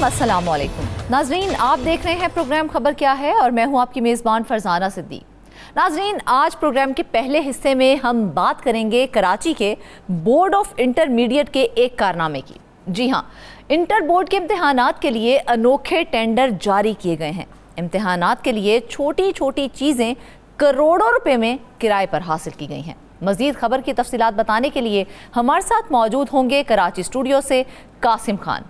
अस्सलाम वालेकुम नाजरीन, आप देख रहे हैं प्रोग्राम खबर क्या है और मैं हूं आपकी मेज़बान फरजाना सिद्दीक। नाजरीन, आज प्रोग्राम के पहले हिस्से में हम बात करेंगे कराची के बोर्ड ऑफ इंटरमीडिएट के एक कारनामे की। जी हाँ, इंटर बोर्ड के इम्तिहानात के लिए अनोखे टेंडर जारी किए गए हैं। इम्तिहानात के लिए छोटी छोटी चीज़ें करोड़ों रुपए में किराए पर हासिल की गई हैं। मज़ीद खबर की तफसीलात बताने के लिए हमारे साथ मौजूद होंगे कराची स्टूडियो से कासिम खान।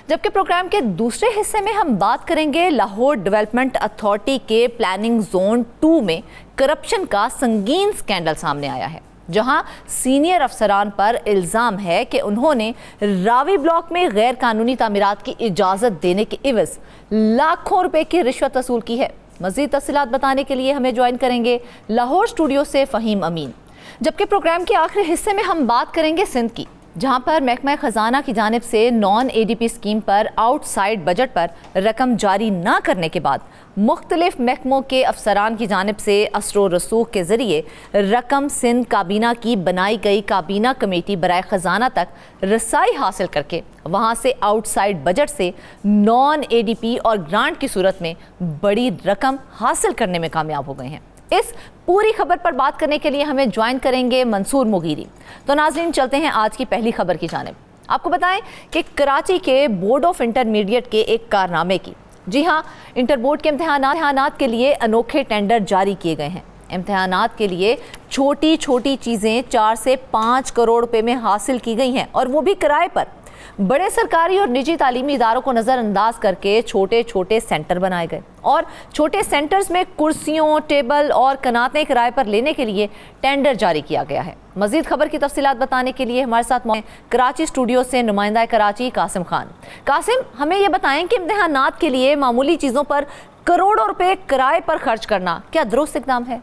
जबकि प्रोग्राम के दूसरे हिस्से में हम बात करेंगे लाहौर डेवलपमेंट अथॉरिटी के प्लानिंग जोन 2 में करप्शन का संगीन स्कैंडल सामने आया है, जहां सीनियर अफसरान पर इल्ज़ाम है कि उन्होंने रावी ब्लॉक में गैर कानूनी तामीरात की इजाज़त देने के इवज़ लाखों रुपए की रिश्वत वसूल की है। मज़ीद तफसीलात बताने के लिए हमें ज्वाइन करेंगे लाहौर स्टूडियो से फ़हीम अमीन। जबकि प्रोग्राम के आखिरी हिस्से में हम बात करेंगे सिंध की, जहां पर महकमा खजाना की जानिब से नॉन ADP स्कीम पर आउटसाइड बजट पर रकम जारी न करने के बाद मुख्तलिफ महकमों के अफसरान की जानिब से असरो रसूख के जरिए रकम सिंध काबीना की बनाई गई काबीना कमेटी बराए खजाना तक रसाई हासिल करके वहां से आउटसाइड बजट से नॉन ADP और ग्रांट की सूरत में बड़ी रकम हासिल करने में कामयाब हो गए हैं। इस पूरी खबर पर बात करने के लिए हमें ज्वाइन करेंगे मंसूर मुगीरी। तो नाज़रीन, चलते हैं आज की पहली खबर की जानिब। आपको बताएं कि कराची के बोर्ड ऑफ इंटरमीडिएट के एक कारनामे की। जी हाँ, इंटर बोर्ड के इम्तिहानात के लिए अनोखे टेंडर जारी किए गए हैं। इम्तिहानात के लिए छोटी छोटी चीज़ें 4 से 5 करोड़ रुपए में हासिल की गई हैं, और वो भी किराए पर। बड़े सरकारी और निजी तालीमी इदारों को नज़रअंदाज करके छोटे छोटे सेंटर बनाए गए, और छोटे सेंटर्स में कुर्सियों, टेबल और कनातें किराए पर लेने के लिए टेंडर जारी किया गया है। मजीद खबर की तफसीलात बताने के लिए हमारे साथ कराची स्टूडियो से नुमाइंदा कराची कासिम खान। कासिम, हमें ये बताएं कि इम्तिहानात के लिए मामूली चीज़ों पर करोड़ों रुपए किराए पर खर्च करना क्या दुरुस्त इक़दाम है?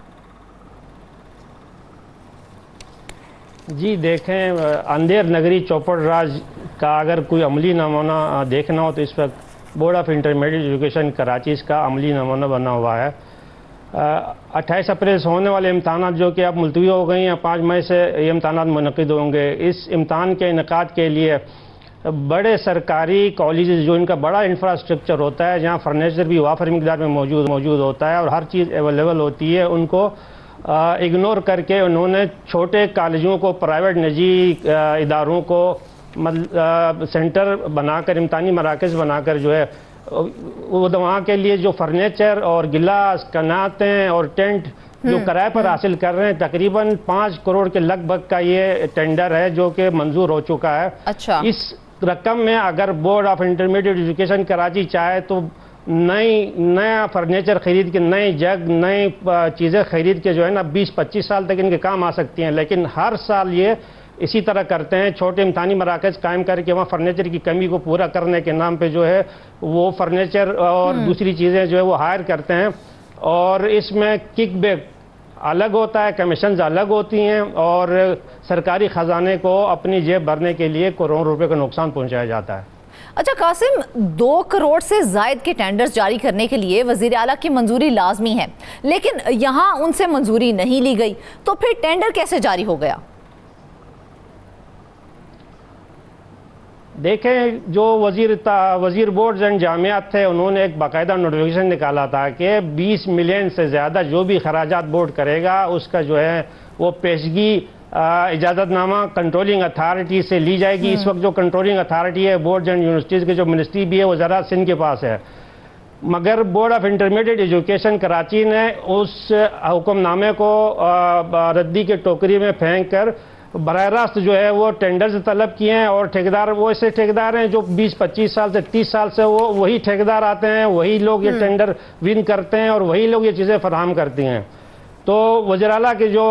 जी देखें, अंधेर नगरी चौपड़ राज का अगर कोई अमली नमूना देखना हो तो इस वक्त board of intermediate education Karachi इसका अमली नमूना बना हुआ है। 28 अप्रैल से होने वाले इम्तहानात जो कि अब मुलतवी हो गई हैं, 5 मई से ये इम्तहानात मुनक़िद होंगे। इस इम्तहान के इनकाद के लिए बड़े सरकारी कॉलेजेस जो इनका बड़ा इंफ्रास्ट्रक्चर होता है, जहाँ फर्नीचर भी वाफर मिकदार में मौजूद होता है और हर चीज़ अवेलेबल होती है, उनको इग्नोर करके उन्होंने छोटे कॉलेजों को, प्राइवेट निजी इदारों को सेंटर बनाकर, इम्तानी मराकज़ बनाकर जो है वो वहाँ के लिए जो फर्नीचर और गिलास, कनातें और टेंट जो किराए पर हासिल कर रहे हैं, तकरीबन 5 करोड़ के लगभग का ये टेंडर है जो कि मंजूर हो चुका है। अच्छा। इस रकम में अगर board of intermediate education Karachi चाहे तो नया फर्नीचर खरीद के, नई जग, नई चीज़ें खरीद के जो है ना 20-25 साल तक इनके काम आ सकती हैं। लेकिन हर साल ये इसी तरह करते हैं, छोटे इम्तानी मराकज़ कायम करके वहाँ फर्नीचर की कमी को पूरा करने के नाम पे जो है वो फर्नीचर और दूसरी चीज़ें जो है वो हायर करते हैं, और इसमें किकबैक अलग होता है, कमीशंस अलग होती हैं, और सरकारी ख़जाने को अपनी जेब भरने के लिए करोड़ों रुपए का नुकसान पहुँचाया जाता है। अच्छा कासिम, 2 करोड़ से जायद के टेंडर्स जारी करने के लिए वज़ीर आला की मंजूरी लाजमी है, लेकिन यहाँ उनसे मंजूरी नहीं ली गई, तो फिर टेंडर कैसे जारी हो गया? देखें, जो वज़ीर बोर्ड एंड जामियात थे, उन्होंने एक बाकायदा नोटिफिकेशन निकाला था कि 20 मिलियन से ज़्यादा जो भी खराजात बोर्ड करेगा उसका जो है वो पेशगी इजाज़तनामा कंट्रोलिंग अथॉरिटी से ली जाएगी। इस वक्त जो कंट्रोलिंग अथॉरिटी है बोर्ड एंड यूनिवर्सिटीज़ की जो मिनिस्ट्री भी है वो ज़रा सिंध के पास है, मगर board of intermediate education Karachi ने उस हुक्मनामे को रद्दी के टोकरी में फेंक कर बराह रास्त जो है वो टेंडर से तलब किए हैं, और ठेकेदार वो ऐसे ठेकेदार हैं जो 20-25 साल से 30 साल से वो वही ठेकेदार आते हैं, वही लोग ये टेंडर विन करते हैं और वही लोग ये चीज़ें फराहम करती हैं। तो वज़ीर आला के जो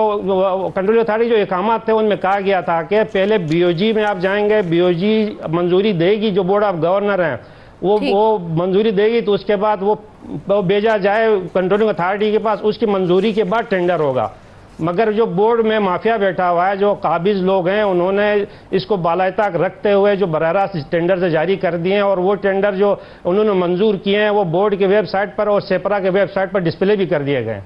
कंट्रोल अथॉरिटी जो अहकामात थे उनमें कहा गया था कि पहले BOG में आप जाएंगे, BOG मंजूरी देगी, जो बोर्ड ऑफ गवर्नर हैं वो मंजूरी देगी, तो उसके बाद वो भेजा जाए कंट्रोलिंग अथॉरिटी के पास, उसकी मंजूरी के बाद टेंडर होगा। मगर जो बोर्ड में माफिया बैठा हुआ है, जो काबिज लोग हैं, उन्होंने इसको बालाइताक रखते हुए जो बराह रास्त टेंडर से जारी कर दिए हैं, और वो टेंडर जो उन्होंने मंजूर किए हैं वो बोर्ड के वेबसाइट पर और सेपरा के वेबसाइट पर डिस्प्ले भी कर दिए गए।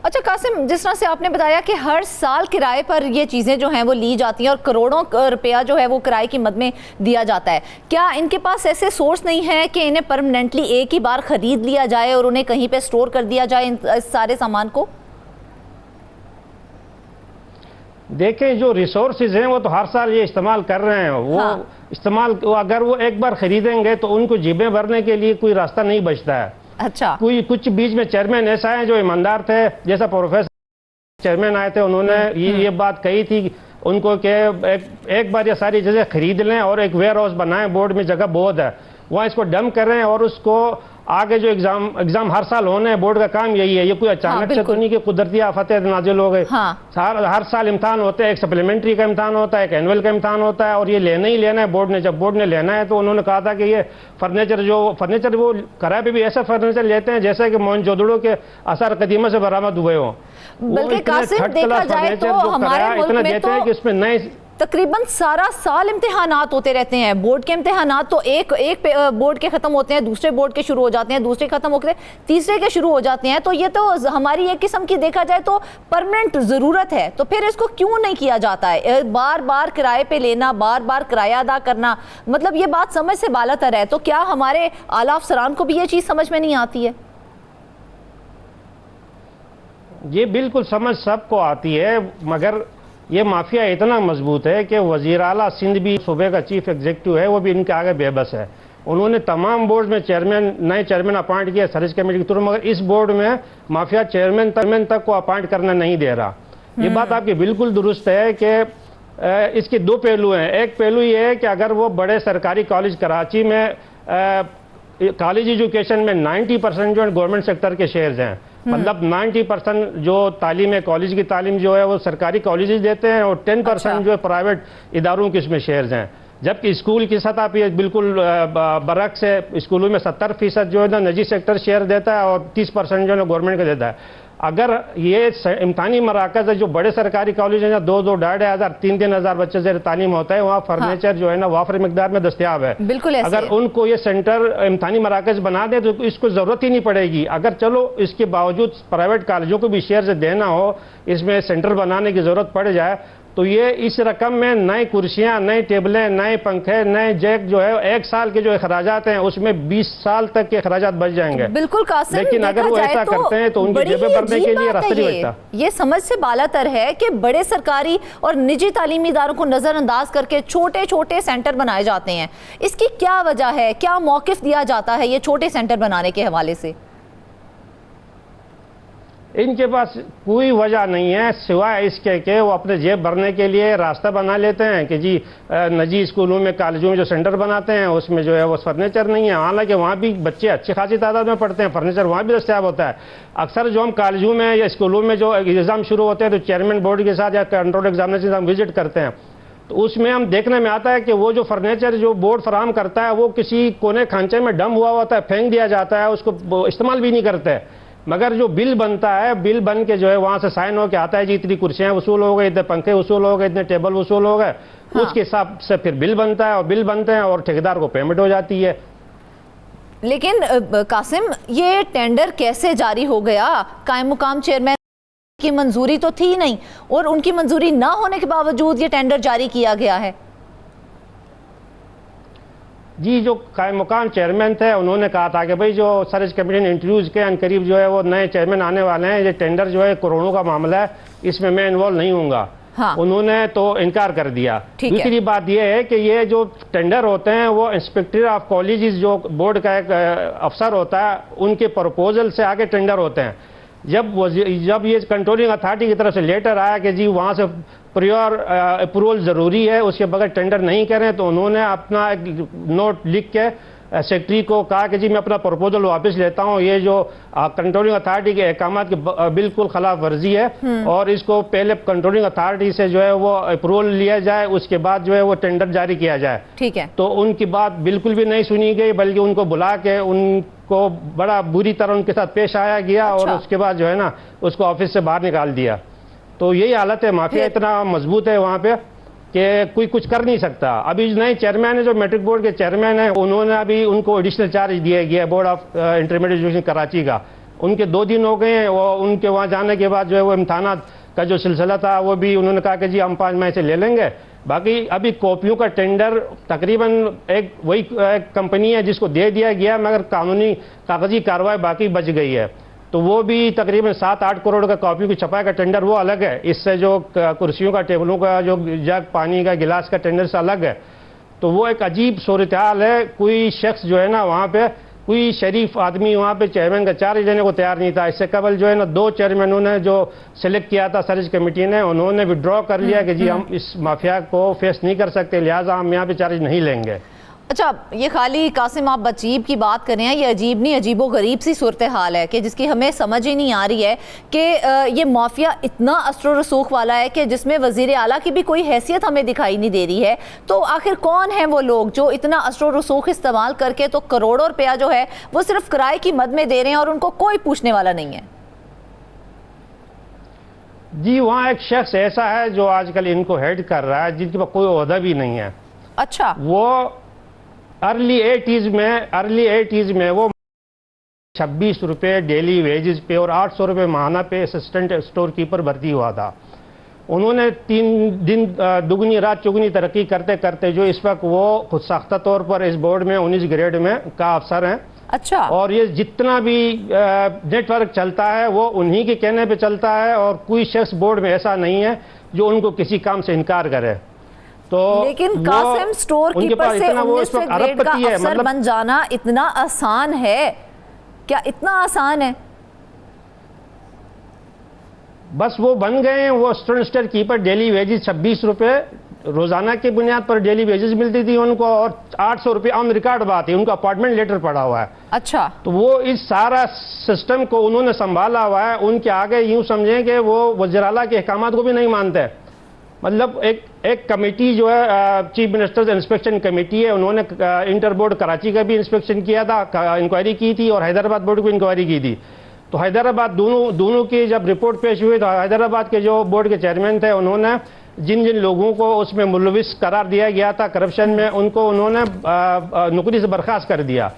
अच्छा कासिम, जिस तरह से आपने बताया कि हर साल किराए पर ये चीज़ें जो हैं वो ली जाती हैं और करोड़ों रुपया जो है वो किराए की मद में दिया जाता है, क्या इनके पास ऐसे सोर्स नहीं है कि इन्हें परमानेंटली एक ही बार ख़रीद लिया जाए और उन्हें कहीं पे स्टोर कर दिया जाए इस सारे सामान को? देखें, जो रिसोर्सेज हैं वो तो हर साल ये इस्तेमाल कर रहे हैं। वो इस्तेमाल अगर वो एक बार खरीदेंगे तो उनको जेबें भरने के लिए कोई रास्ता नहीं बचता है। अच्छा, कोई कुछ बीच में चेयरमैन ऐसा है जो ईमानदार थे, जैसा प्रोफेसर चेयरमैन आए थे, उन्होंने ये बात कही थी उनको कि एक बार ये सारी चीज़ें खरीद लें और एक वेयर हाउस बनाएं, बोर्ड में जगह बहुत है, वहाँ इसको डंप करें और उसको आगे जो एग्जाम हर साल होने हैं, बोर्ड का काम यही है। ये कोई अचानक से तो नहीं कि कुदरती आफतें नाजिल हो गई। हर साल इम्तिहान होते हैं, एक सप्लीमेंट्री का इम्तिहान होता है, एक एनुअल का इम्तिहान होता है, और ये लेना ही लेना है बोर्ड ने। जब बोर्ड ने लेना है तो उन्होंने कहा था कि ये फर्नीचर वो किराए पे भी ऐसा फर्नीचर लेते हैं जैसे कि मोहनजोदड़ो के आसार कदीमा से बरामद हुए हों। बल्कि कासिम देखा जाए तो हमारे मुल्क में देते हैं कि उसमें नए तकरीबन सारा साल इम्तिहानात होते रहते हैं। बोर्ड के इम्तिहानात तो एक बोर्ड के ख़त्म होते हैं, दूसरे बोर्ड के शुरू हो जाते हैं, दूसरे ख़त्म होकर तीसरे के शुरू हो जाते हैं। तो ये तो हमारी एक किस्म की देखा जाए तो परमानेंट ज़रूरत है, तो फिर इसको क्यों नहीं किया जाता है? बार बार किराए पे लेना, बार बार किराया अदा करना, मतलब ये बात समझ से बालातर है। तो क्या हमारे आला अफसरान को भी ये चीज़ समझ में नहीं आती है? ये बिल्कुल समझ सबको आती है, मगर ये माफिया इतना मजबूत है कि वज़ीर आला सिंध भी सूबे का चीफ एग्जीक्यूटिव है, वो भी इनके आगे बेबस है। उन्होंने तमाम बोर्ड में नए चेयरमैन अपॉइंट किया सर्च कमेटी के थ्रू, मगर इस बोर्ड में माफिया चेयरमैन तक को अपॉइंट करना नहीं दे रहा। ये बात आपकी बिल्कुल दुरुस्त है कि इसके दो पहलू हैं। एक पहलू ये है कि अगर वो बड़े सरकारी कॉलेज कराची में कॉलेज एजुकेशन में 90% जो गवर्नमेंट सेक्टर के शेयर्स हैं, मतलब 90% जो तालीम है, कॉलेज की तालीम जो है वो सरकारी कॉलेजेस देते हैं, और 10% जो है प्राइवेट इदारों के इसमें शेयर्स हैं। जबकि स्कूल की सतह पर बिल्कुल बरक्स है, स्कूलों में 70% जो है ना निजी सेक्टर शेयर देता है और 30% जो है गवर्नमेंट का देता है। अगर ये इम्तानी मराकज है जो बड़े सरकारी कॉलेज हैं, 2-2, 2,500, 3,000 बच्चे से तालीम होता है, वहाँ फर्नीचर जो है ना वाफर मिकदार में दस्तियाब है। बिल्कुल ऐसे अगर उनको ये सेंटर इम्तानी मराकज बना दे तो इसको जरूरत ही नहीं पड़ेगी। अगर चलो इसके बावजूद प्राइवेट कॉलेजों को भी शेयर से देना हो, इसमें सेंटर बनाने की जरूरत पड़ जाए, तो ये इस रकम में नई कुर्सियां, नई टेबलें, नए पंखे, नए जैक जो है, एक साल के जो अखराजात हैं उसमें 20 साल तक के अखराजात बच जाएंगे। बिल्कुल कासिम, लेकिन अगर वो ऐसा करते हैं तो उनकी जेबें भरने के लिए रास्ता नहीं बचता। ये समझ से बालातर है कि बड़े सरकारी और निजी तालीमी इदारों को नजरअंदाज करके छोटे छोटे सेंटर बनाए जाते हैं। इसकी क्या वजह है? क्या मौकिफ दिया जाता है ये छोटे सेंटर बनाने के हवाले से? इनके पास कोई वजह नहीं है सिवाय इसके कि वो अपने जेब भरने के लिए रास्ता बना लेते हैं कि जी निजी स्कूलों में, कॉलेजों में जो सेंटर बनाते हैं उसमें जो है वो फर्नीचर नहीं है। हालांकि वहाँ भी बच्चे अच्छी खासी तादाद में पढ़ते हैं, फर्नीचर वहाँ भी दस्तियाब होता है। अक्सर जो हम कॉलेजों में या स्कूलों में जो एग्ज़ाम शुरू होते हैं तो चेयरमैन बोर्ड के साथ या कंट्रोल एग्जामिनेशन हम विजिट करते हैं, तो उसमें हम देखने में आता है कि वो जो फर्नीचर जो बोर्ड फराहम करता है वो किसी कोने खांचे में डम हुआ होता है, फेंक दिया जाता है, उसको इस्तेमाल भी नहीं करते। मगर जो बिल बनता है, बिल बन के जो है वहां से साइन होकर आता है जी इतनी कुर्सियां वसूल हो गई, इतने पंखे वसूल हो गए, इतने टेबल वसूल हो गए, उसके हिसाब से फिर बिल बनता है और बिल बनते हैं और ठेकेदार को पेमेंट हो जाती है। लेकिन कासिम, ये टेंडर कैसे जारी हो गया? कायम मुकाम चेयरमैन की मंजूरी तो थी नहीं, और उनकी मंजूरी ना होने के बावजूद ये टेंडर जारी किया गया है। जी, जो कायम मुकाम चेयरमैन थे उन्होंने कहा था कि भाई जो सर्च कमेटी ने इंटरव्यूज के अनकरीब जो है वो नए चेयरमैन आने वाले हैं, ये टेंडर जो है करोड़ों का मामला है, इसमें मैं इन्वॉल्व नहीं हूँगा। हाँ। उन्होंने तो इनकार कर दिया। दूसरी बात यह है कि ये जो टेंडर होते हैं वो इंस्पेक्टर ऑफ कॉलेजेस जो बोर्ड का एक अफसर होता है उनके प्रपोजल से आगे टेंडर होते हैं। जब ये कंट्रोलिंग अथॉरिटी की तरफ से लेटर आया कि जी वहाँ से प्रियोर अप्रूवल ज़रूरी है, उसके बगैर टेंडर नहीं करें, तो उन्होंने अपना एक नोट लिख के सेक्रेटरी को कहा कि जी मैं अपना प्रपोजल वापस लेता हूँ, ये जो कंट्रोलिंग अथॉरिटी के अहकामात की बिल्कुल खिलाफ वर्जी है, और इसको पहले कंट्रोलिंग अथॉरिटी से जो है वो अप्रूवल लिया जाए, उसके बाद जो है वो टेंडर जारी किया जाए। ठीक है। तो उनकी बात बिल्कुल भी नहीं सुनी गई, बल्कि उनको बुला के उनको बड़ा बुरी तरह उनके साथ पेश आया गया। अच्छा। और उसके बाद जो है ना उसको ऑफिस से बाहर निकाल दिया। तो यही हालत है, माफिया इतना मजबूत है वहाँ पे कि कोई कुछ कर नहीं सकता। अभी नए चेयरमैन है जो मैट्रिक बोर्ड के चेयरमैन है, उन्होंने अभी उनको एडिशनल चार्ज दिया गया board of intermediate education Karachi का, उनके 2 दिन हो गए हैं। वो उनके वहाँ जाने के बाद जो है वो इम्तहानात का जो सिलसिला था वो भी उन्होंने कहा कि जी हम 5 मई से ले लेंगे। बाकी अभी कॉपियों का टेंडर तकरीबन एक वही एक कंपनी है जिसको दे दिया गया, मगर कानूनी कागजी कार्रवाई बाकी बच गई है। तो वो भी तकरीबन 7-8 करोड़ का कॉपियों की छपाई का टेंडर वो अलग है, इससे जो कुर्सियों का, टेबलों का, जो जग पानी का गिलास का टेंडर से अलग है। तो वो एक अजीब सूरत हाल है। कोई शख्स जो है ना वहाँ पे, कोई शरीफ आदमी वहाँ पे चेयरमैन का चार्ज लेने को तैयार नहीं था। इससे कबल जो है ना 2 चेयरमैनों ने जो सिलेक्ट किया था सर्च कमेटी ने, उन्होंने विड्रॉ कर लिया कि जी हम इस माफिया को फेस नहीं कर सकते, लिहाजा हम यहाँ पे चार्ज नहीं लेंगे। अच्छा, ये खाली कासिम आप अजीब की बात कर रहे हैं, ये अजीब नहीं, अजीबो गरीब सी सूरत हाल है कि जिसकी हमें समझ ही नहीं आ रही है कि ये माफिया इतना असर रसूख वाला है कि जिसमें वजीर आला की भी कोई हैसियत हमें दिखाई नहीं दे रही है। तो आखिर कौन है वो लोग जो इतना असर रसूख इस्तेमाल करके तो करोड़ों रुपया जो है वो सिर्फ किराए की मद में दे रहे हैं और उनको कोई पूछने वाला नहीं है? जी, वहाँ एक शख्स ऐसा है जो आजकल इनको हेड कर रहा है, जिनके पास कोई ओहदा भी नहीं है। अच्छा। वो अर्ली 80s में वो 26 रुपये डेली वेजेस पे और 800 रुपये माहाना पे असिस्टेंट स्टोर कीपर भर्ती हुआ था। उन्होंने 3 दिन दुगनी रात चुगनी तरक्की करते करते जो इस वक्त वो खुद साख्ता तौर पर इस बोर्ड में 19 ग्रेड में का अफसर हैं। अच्छा। और ये जितना भी नेटवर्क चलता है वो उन्हीं के कहने पे चलता है, और कोई शख्स बोर्ड में ऐसा नहीं है जो उनको किसी काम से इनकार करे। तो लेकिन कासिम, स्टोर कीपर से 19 ग्रेड का अफसर बन जाना इतना आसान है क्या? इतना आसान है? बस वो बन गए हैं। वो स्टोर कीपर डेली वेजेस 26 रुपये रोजाना की बुनियाद पर डेली वेजेस मिलती थी उनको, और 800 रुपये ऑन रिकॉर्ड बात है, उनका अपॉइंटमेंट लेटर पड़ा हुआ है। अच्छा। तो वो इस सारा सिस्टम को उन्होंने संभाला हुआ है। उनके आगे यूं समझें कि वो वज़ीर आला के अहकामात को भी नहीं मानते। मतलब एक कमेटी जो है चीफ मिनिस्टर्स इंस्पेक्शन कमेटी है, उन्होंने इंटर बोर्ड कराची का भी इंस्पेक्शन किया था, इंक्वायरी की थी, और हैदराबाद बोर्ड को इंक्वायरी की थी। तो हैदराबाद दोनों की जब रिपोर्ट पेश हुई तो हैदराबाद के जो बोर्ड के चेयरमैन थे, उन्होंने जिन जिन लोगों को उसमें मुलविस करार दिया गया था करप्शन में, उनको उन्होंने नौकरी से बर्खास्त कर दिया।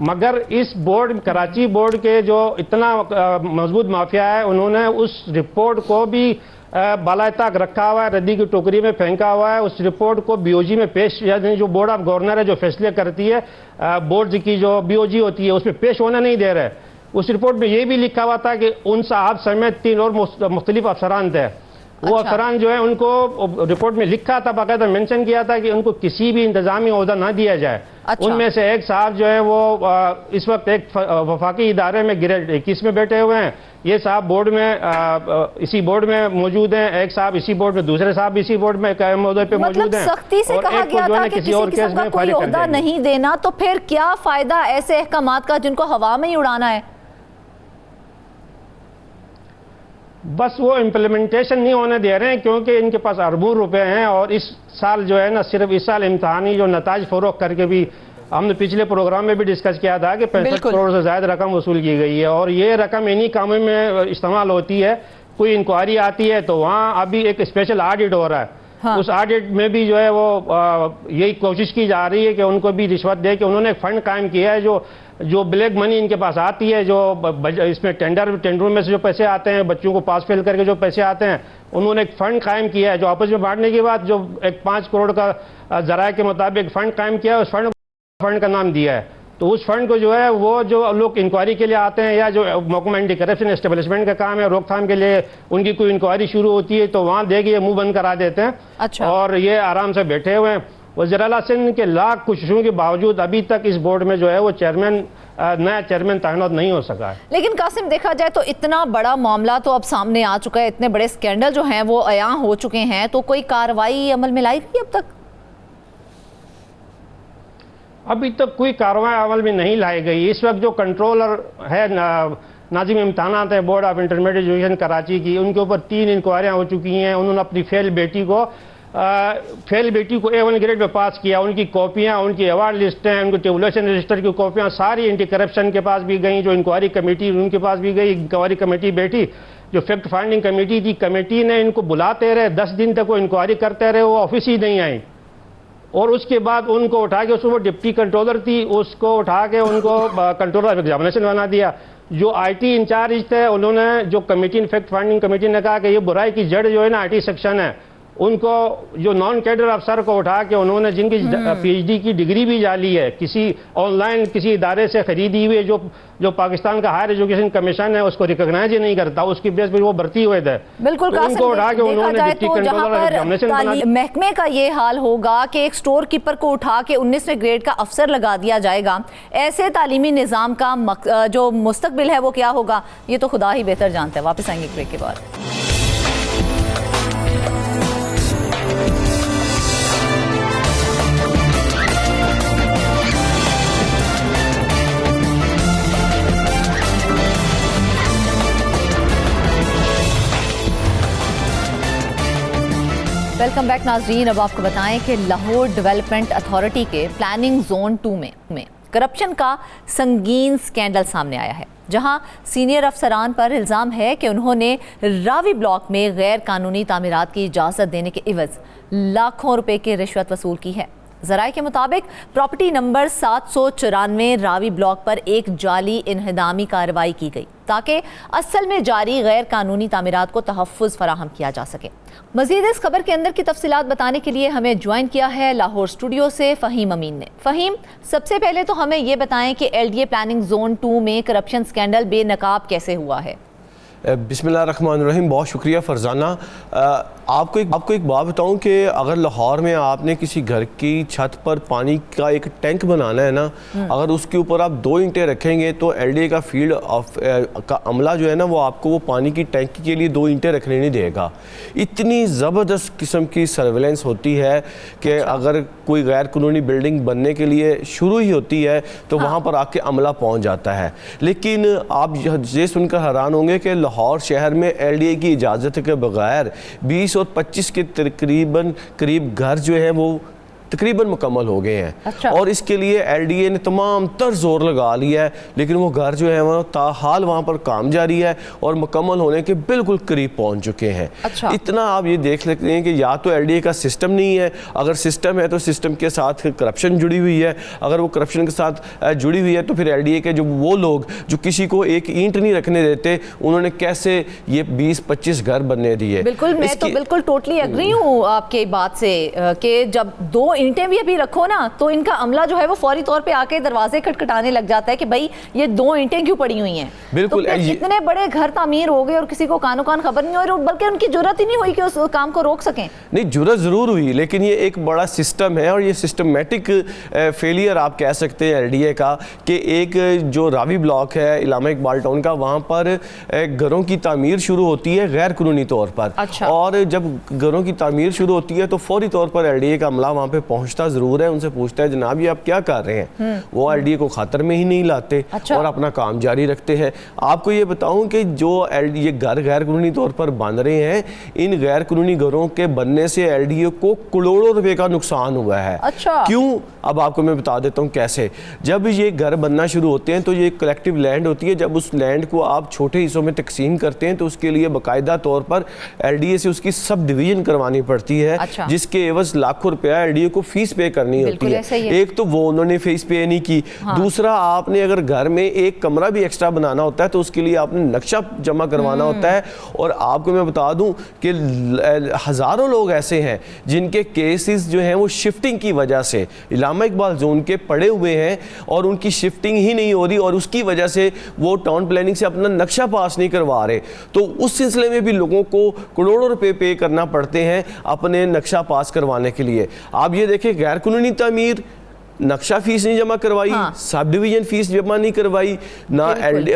मगर इस बोर्ड, कराची बोर्ड के जो इतना मजबूत माफिया है, उन्होंने उस रिपोर्ट को भी बालाए तक रखा हुआ है, रद्दी की टोकरी में फेंका हुआ है। उस रिपोर्ट को बीओजी में पेश, यानी जो बोर्ड ऑफ गवर्नर है जो फैसले करती है, बोर्ड की जो बीओजी होती है, उसमें पेश होने नहीं दे रहे। उस रिपोर्ट में ये भी लिखा हुआ था कि उन साहब समेत 3 और मुख्तलिफ अफसरान थे। वो अफसरान जो है उनको रिपोर्ट में लिखा था, बाकायदा मेंशन किया था कि उनको किसी भी इंतजामी ओहदा ना दिया जाए। उनमें से एक साहब जो है वो इस वक्त एक वफाकी इदारे में ग्रेड 21 में बैठे हुए हैं। ये साहब बोर्ड में इसी बोर्ड में मौजूद हैं। एक साहब इसी बोर्ड में, दूसरे साहब इसी बोर्ड में कायम ओहदे पे मौजूद हैं। सख्ती से कहा गया था कि किसी और केस में कोई ओहदा नहीं देना, तो फिर क्या फायदा ऐसे अहकामात का जिनको हवा में ही उड़ाना है? बस वो इम्प्लीमेंटेशन नहीं होने दे रहे हैं, क्योंकि इनके पास अरबों रुपए हैं। और इस साल जो है ना, सिर्फ इस साल इम्तहानी जो नताज फरोख करके भी हमने पिछले प्रोग्राम में भी डिस्कस किया था कि 65 करोड़ से ज्यादा रकम वसूल की गई है, और ये रकम इन्हीं कामों में इस्तेमाल होती है। कोई इंक्वायरी आती है तो वहाँ अभी एक स्पेशल ऑडिट हो रहा है। हाँ। उस ऑडिट में भी जो है वो यही कोशिश की जा रही है कि उनको भी रिश्वत दे के उन्होंने एक फंड कायम किया है जो ब्लैक मनी इनके पास आती है, जो इसमें टेंडरों में से जो पैसे आते हैं, बच्चों को पास फेल करके जो पैसे आते हैं, उन्होंने एक फंड कायम किया है जो आपस में बांटने के बाद जो एक 5 करोड़ का जराये के मुताबिक फंड कायम किया है। उस फंड का नाम दिया है। तो उस फंड को जो है वो जो लोग इंक्वायरी के लिए आते हैं या जो महकमा एंटी करप्शन एस्टेब्लिशमेंट का काम है, रोकथाम के लिए उनकी कोई इंक्वायरी शुरू होती है तो वहाँ देके ये मुंह बंद करा देते हैं। अच्छा। और ये आराम से बैठे हुए हैं। वज़ीर आला सिंध के लाख कोशिशों के बावजूद अभी तक इस बोर्ड में जो है वो नया चेयरमैन तैनात नहीं हो सका है। लेकिन कासिम, देखा जाए तो इतना बड़ा मामला तो अब सामने आ चुका है, इतने बड़े स्कैंडल जो हैं वो अयां हो चुके हैं, तो कोई कार्रवाई अमल में लाई गई अब तक? अभी तक कोई कार्रवाई अमल में नहीं लाई गई। इस वक्त जो कंट्रोलर है नाजिम इम्तहानात है board of intermediate education Karachi की, उनके ऊपर 3 इंक्वायरियाँ हो चुकी हैं। उन्होंने अपनी फेल बेटी को A1 ग्रेड में पास किया। उनकी कॉपियाँ, उनकी अवार्ड लिस्टें, उनकी टेबुलेशन रजिस्टर की कॉपियाँ सारी एंटी करप्शन के पास भी गई, जो इंक्वायरी कमेटी उनके पास भी गई। इंक्वायरी कमेटी बैठी, जो फैक्ट फाइंडिंग कमेटी थी, कमेटी ने इनको बुलाते रहे, 10 दिन तक वो इंक्वायरी करते रहे, वो ऑफिस ही नहीं आई। और उसके बाद उनको उठा के, उसको डिप्टी कंट्रोलर थी, उसको उठा के उनको कंट्रोलर ऑफ एग्जामिनेशन बना दिया। जो आईटी इंचार्ज थे उन्होंने, जो कमेटी, फैक्ट फाइंडिंग कमेटी ने कहा कि ये बुराई की जड़ जो है ना आईटी सेक्शन है, उनको जो नॉन कैडर अफसर को उठा के उन्होंने, जिनकी पीएचडी की डिग्री भी जाली है, किसी ऑनलाइन किसी इदारे से खरीदी हुई, जो पाकिस्तान का हायर एजुकेशन कमीशन है उसको रिकॉग्नाइज ही नहीं करता, उसकी बेस पर वो भर्ती हुए थे। बिल्कुल, उनको उठा के उन्होंने डिप्टी कंट्रोलर महकमे का ये हाल होगा कि एक स्टोर कीपर को उठा के 19वें ग्रेड का अफसर लगा दिया जाएगा, ऐसे तालीमी निज़ाम का जो मुस्तकबिल है वो क्या होगा, ये तो खुदा ही बेहतर जानता है। वापस आएंगे ब्रेक के बाद। वेलकम बैक नाजरीन। अब आपको बताएं कि लाहौर डेवलपमेंट अथॉरिटी के प्लानिंग जोन 2 में करप्शन का संगीन स्कैंडल सामने आया है, जहां सीनियर अफसरान पर इल्ज़ाम है कि उन्होंने रावी ब्लॉक में गैर कानूनी तामीरात की इजाज़त देने के इवज़ लाखों रुपए की रिश्वत वसूल की है। ज़राए के मुताबिक प्रॉपर्टी नंबर 794 रावी ब्लॉक पर एक जाली इन्हदामी कार्रवाई की गई ताकि असल में जारी गैर कानूनी तामीरात को तहफ़्फ़ुज़ फराहम किया जा सके। मज़ीद इस खबर के अंदर की तफसीलात बताने के लिए हमें ज्वाइन किया है लाहौर स्टूडियो से फ़हीम अमीन ने। फ़हीम, सबसे पहले तो हमें ये बताएं कि LDA प्लानिंग जोन 2 में करप्शन स्कैंडल बेनकाब कैसे हुआ है? बिस्मिल्लाहिर्रहमानिर्रहीम। बहुत शुक्रिया फरजाना। आपको एक बात बताऊं कि अगर लाहौर में आपने किसी घर की छत पर पानी का एक टैंक बनाना है ना, अगर उसके ऊपर आप 2 ईंटें रखेंगे तो LDA का फील्ड का अमला जो है ना वो आपको वो पानी की टैंकी के लिए 2 ईंटें रखने नहीं देगा। इतनी ज़बरदस्त किस्म की सर्वेलेंस होती है कि अगर कोई गैर कानूनी बिल्डिंग बनने के लिए शुरू ही होती है तो वहाँ पर आके अमला पहुँच जाता है। लेकिन आप ये सुनकर हैरान होंगे कि लाहौर शहर में LDA की इजाज़त के बगैर 20 और 25 के करीब घर जो है वो तकरीबन मुकम्मल हो गए हैं। अच्छा। और इसके लिए LDA ने तमाम तर जोर लगा लिया है, लेकिन वो घर जो है वो ताहाल वहाँ पर काम जारी है और मुकम्मल होने के बिल्कुल करीब पहुँच चुके हैं। अच्छा। इतना आप ये देख सकते हैं कि या तो LDA का सिस्टम नहीं है, अगर सिस्टम है तो सिस्टम के साथ करप्शन जुड़ी हुई है, अगर वो करप्शन के साथ जुड़ी हुई है तो फिर LDA के जो वो लोग जो किसी को एक ईंट नहीं रखने देते, उन्होंने कैसे ये 20-25 घर बनने दिए। बिल्कुल, मैं तो बिल्कुल टोटली एग्री हूँ आपके बात से कि जब 2 ईंटें भी अभी रखो ना तो इनका अमला जो है वो फौरी तौर पे आके दरवाजे खटखटाने लग जाता है कि भाई ये 2 ईंटें क्यों पड़ी हुई हैं। बिल्कुल, तो इतने बड़े घर तामीर हो गए और किसी को कानो कान खबर नहीं हुई, और बल्कि उनकी जरूरत ही नहीं हुई कि उस काम को रोक सकें। नहीं, जरूरत जरूर हुई, लेकिन ये एक बड़ा सिस्टम है और ये सिस्टमेटिक फेलियर आप कह सकते हैं LDA का कि एक जो रावी ब्लॉक है इलामा इकबाल टाउन का, वहाँ पर घरों की तामीर शुरू होती है गैर कानूनी तौर पर। अच्छा। और जब घरों की तामीर शुरू होती है तो फौरी तौर पर LDA का अमला वहाँ पे पहुंचता ज़रूर है, उनसे पूछता है जनाब ये आप क्या कर रहे हैं। वो LDA को खातर में ही नहीं लाते। अच्छा। और अपना काम जारी रखते हैं। आपको ये बताऊं कि जो ये घर गैर कानूनी तौर पर बन रहे हैं, इन गैर कानूनी घरों के बनने से LDA को करोड़ों रुपए का नुकसान हुआ है। अच्छा। क्यों? अब आपको मैं बता देता हूँ कैसे। जब ये घर बनना शुरू होते हैं तो ये कलेक्टिव लैंड होती है, जब उस लैंड को आप छोटे हिस्सों में तकसीम करते हैं तो उसके लिए बाकायदा तौर पर LDA से उसकी सब डिवीजन करवानी पड़ती है। अच्छा। जिसके एवज लाखों रुपया LDA को फीस पे करनी होती है। एक तो वो उन्होंने फीस पे नहीं की। हाँ। दूसरा, आपने अगर घर में एक कमरा भी एक्स्ट्रा बनाना होता है तो उसके लिए आपने नक्शा जमा करवाना होता है। और आपको मैं बता दूं कि हजारों लोग ऐसे हैं जिनके केसेस जो हैं वो शिफ्टिंग की वजह से इलामा इकबाल जोन के पड़े हुए हैं और उनकी शिफ्टिंग ही नहीं हो रही और उसकी वजह से वो टाउन प्लानिंग से अपना नक्शा पास नहीं करवा रहे। तो उस सिलसिले में भी लोगों को करोड़ों रुपए पे करना पड़ते हैं अपने नक्शा पास करवाने के लिए। आप ये देखें, गैर कानूनी तामीर, नक्शा फीस नहीं जमा करवाई। हाँ। सब डिवीजन फीस जमा नहीं करवाई, ना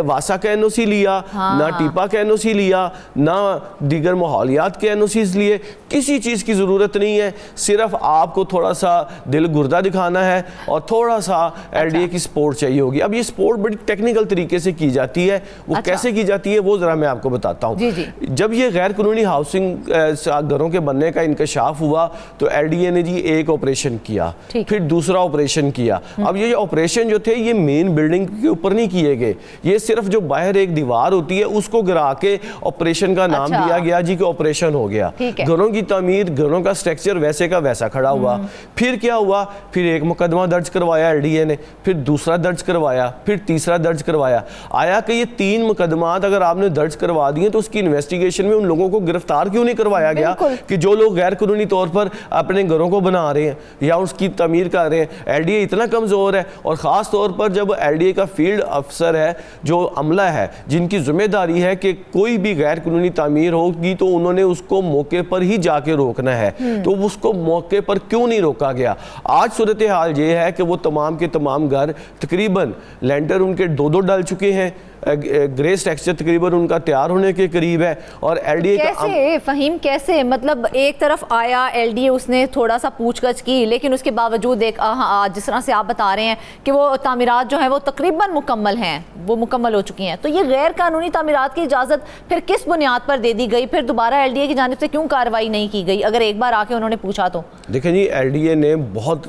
वासा का NOC लिया। हाँ। ना टीपा का NOC लिया, ना दीगर माहौलियात के NOCs लिए। किसी चीज़ की ज़रूरत नहीं है, सिर्फ आपको थोड़ा सा दिल गुर्दा दिखाना है और थोड़ा सा LDA की सपोर्ट चाहिए होगी। अब ये सपोर्ट बड़ी टेक्निकल तरीके से की जाती है। वो कैसे की जाती है वो ज़रा मैं आपको बताता हूँ। जब ये गैर कानूनी हाउसिंग घरों के बनने का इंकशाफ हुआ तो LDA ने जी एक ऑपरेशन किया, फिर दूसरा ऑपरेशन ऑपरेशन किया। अब ये ऑपरेशन जो थे ये मेन बिल्डिंग के ऊपर नहीं किए गए, ये सिर्फ जो बाहर एक दीवार होती है उसको गिरा के ऑपरेशन का नाम दिया गया जी कि ऑपरेशन हो गया। घरों की तामीर, घरों का स्ट्रक्चर वैसे का वैसा खड़ा हुआ। फिर क्या हुआ, फिर एक मुकदमा दर्ज करवाया एलडीए ने, फिर दूसरा दर्ज करवाया, फिर तीसरा दर्ज करवाया। आया कि ये 3 मुकदमात अगर आपने दर्ज करवा दिए तो उसकी इन्वेस्टिगेशन में उन लोगों को गिरफ्तार क्यों नहीं करवाया गया कि जो लोग गैर कानूनी तौर पर अपने घरों को बना रहे हैं या उसकी तमीर कर रहे हैं। एलडीए इतना कमजोर है, और खास तौर पर जब एलडीए का फील्ड अफसर है, जो अमला है, जिनकी जिम्मेदारी है कि कोई भी गैर कानूनी तामीर होगी तो उन्होंने उसको मौके पर ही जाके रोकना है, तो उसको मौके पर क्यों नहीं रोका गया। आज सूरत हाल ये है कि वो तमाम के तमाम घर तकरीबन लेंटर उनके 2-2 डल चुके हैं, ग्रे स्ट्रक्चर तकरीबन उनका तैयार होने के करीब है। और एलडीए कैसे फहीम, कैसे मतलब एक तरफ आया एलडीए, उसने थोड़ा सा पूछगछ की, लेकिन उसके बावजूद एक जिस तरह से आप बता रहे हैं कि वो तामीरात जो है वो तकरीबन मुकम्मल हैं, वो मुकम्मल हो चुकी हैं, तो ये गैर कानूनी तामीरात की इजाज़त फिर किस बुनियाद पर दे दी गई? फिर दोबारा एलडीए की जानिब से क्यों कार्रवाई नहीं की गई अगर एक बार आके उन्होंने पूछा तो? देखें जी, एलडीए ने बहुत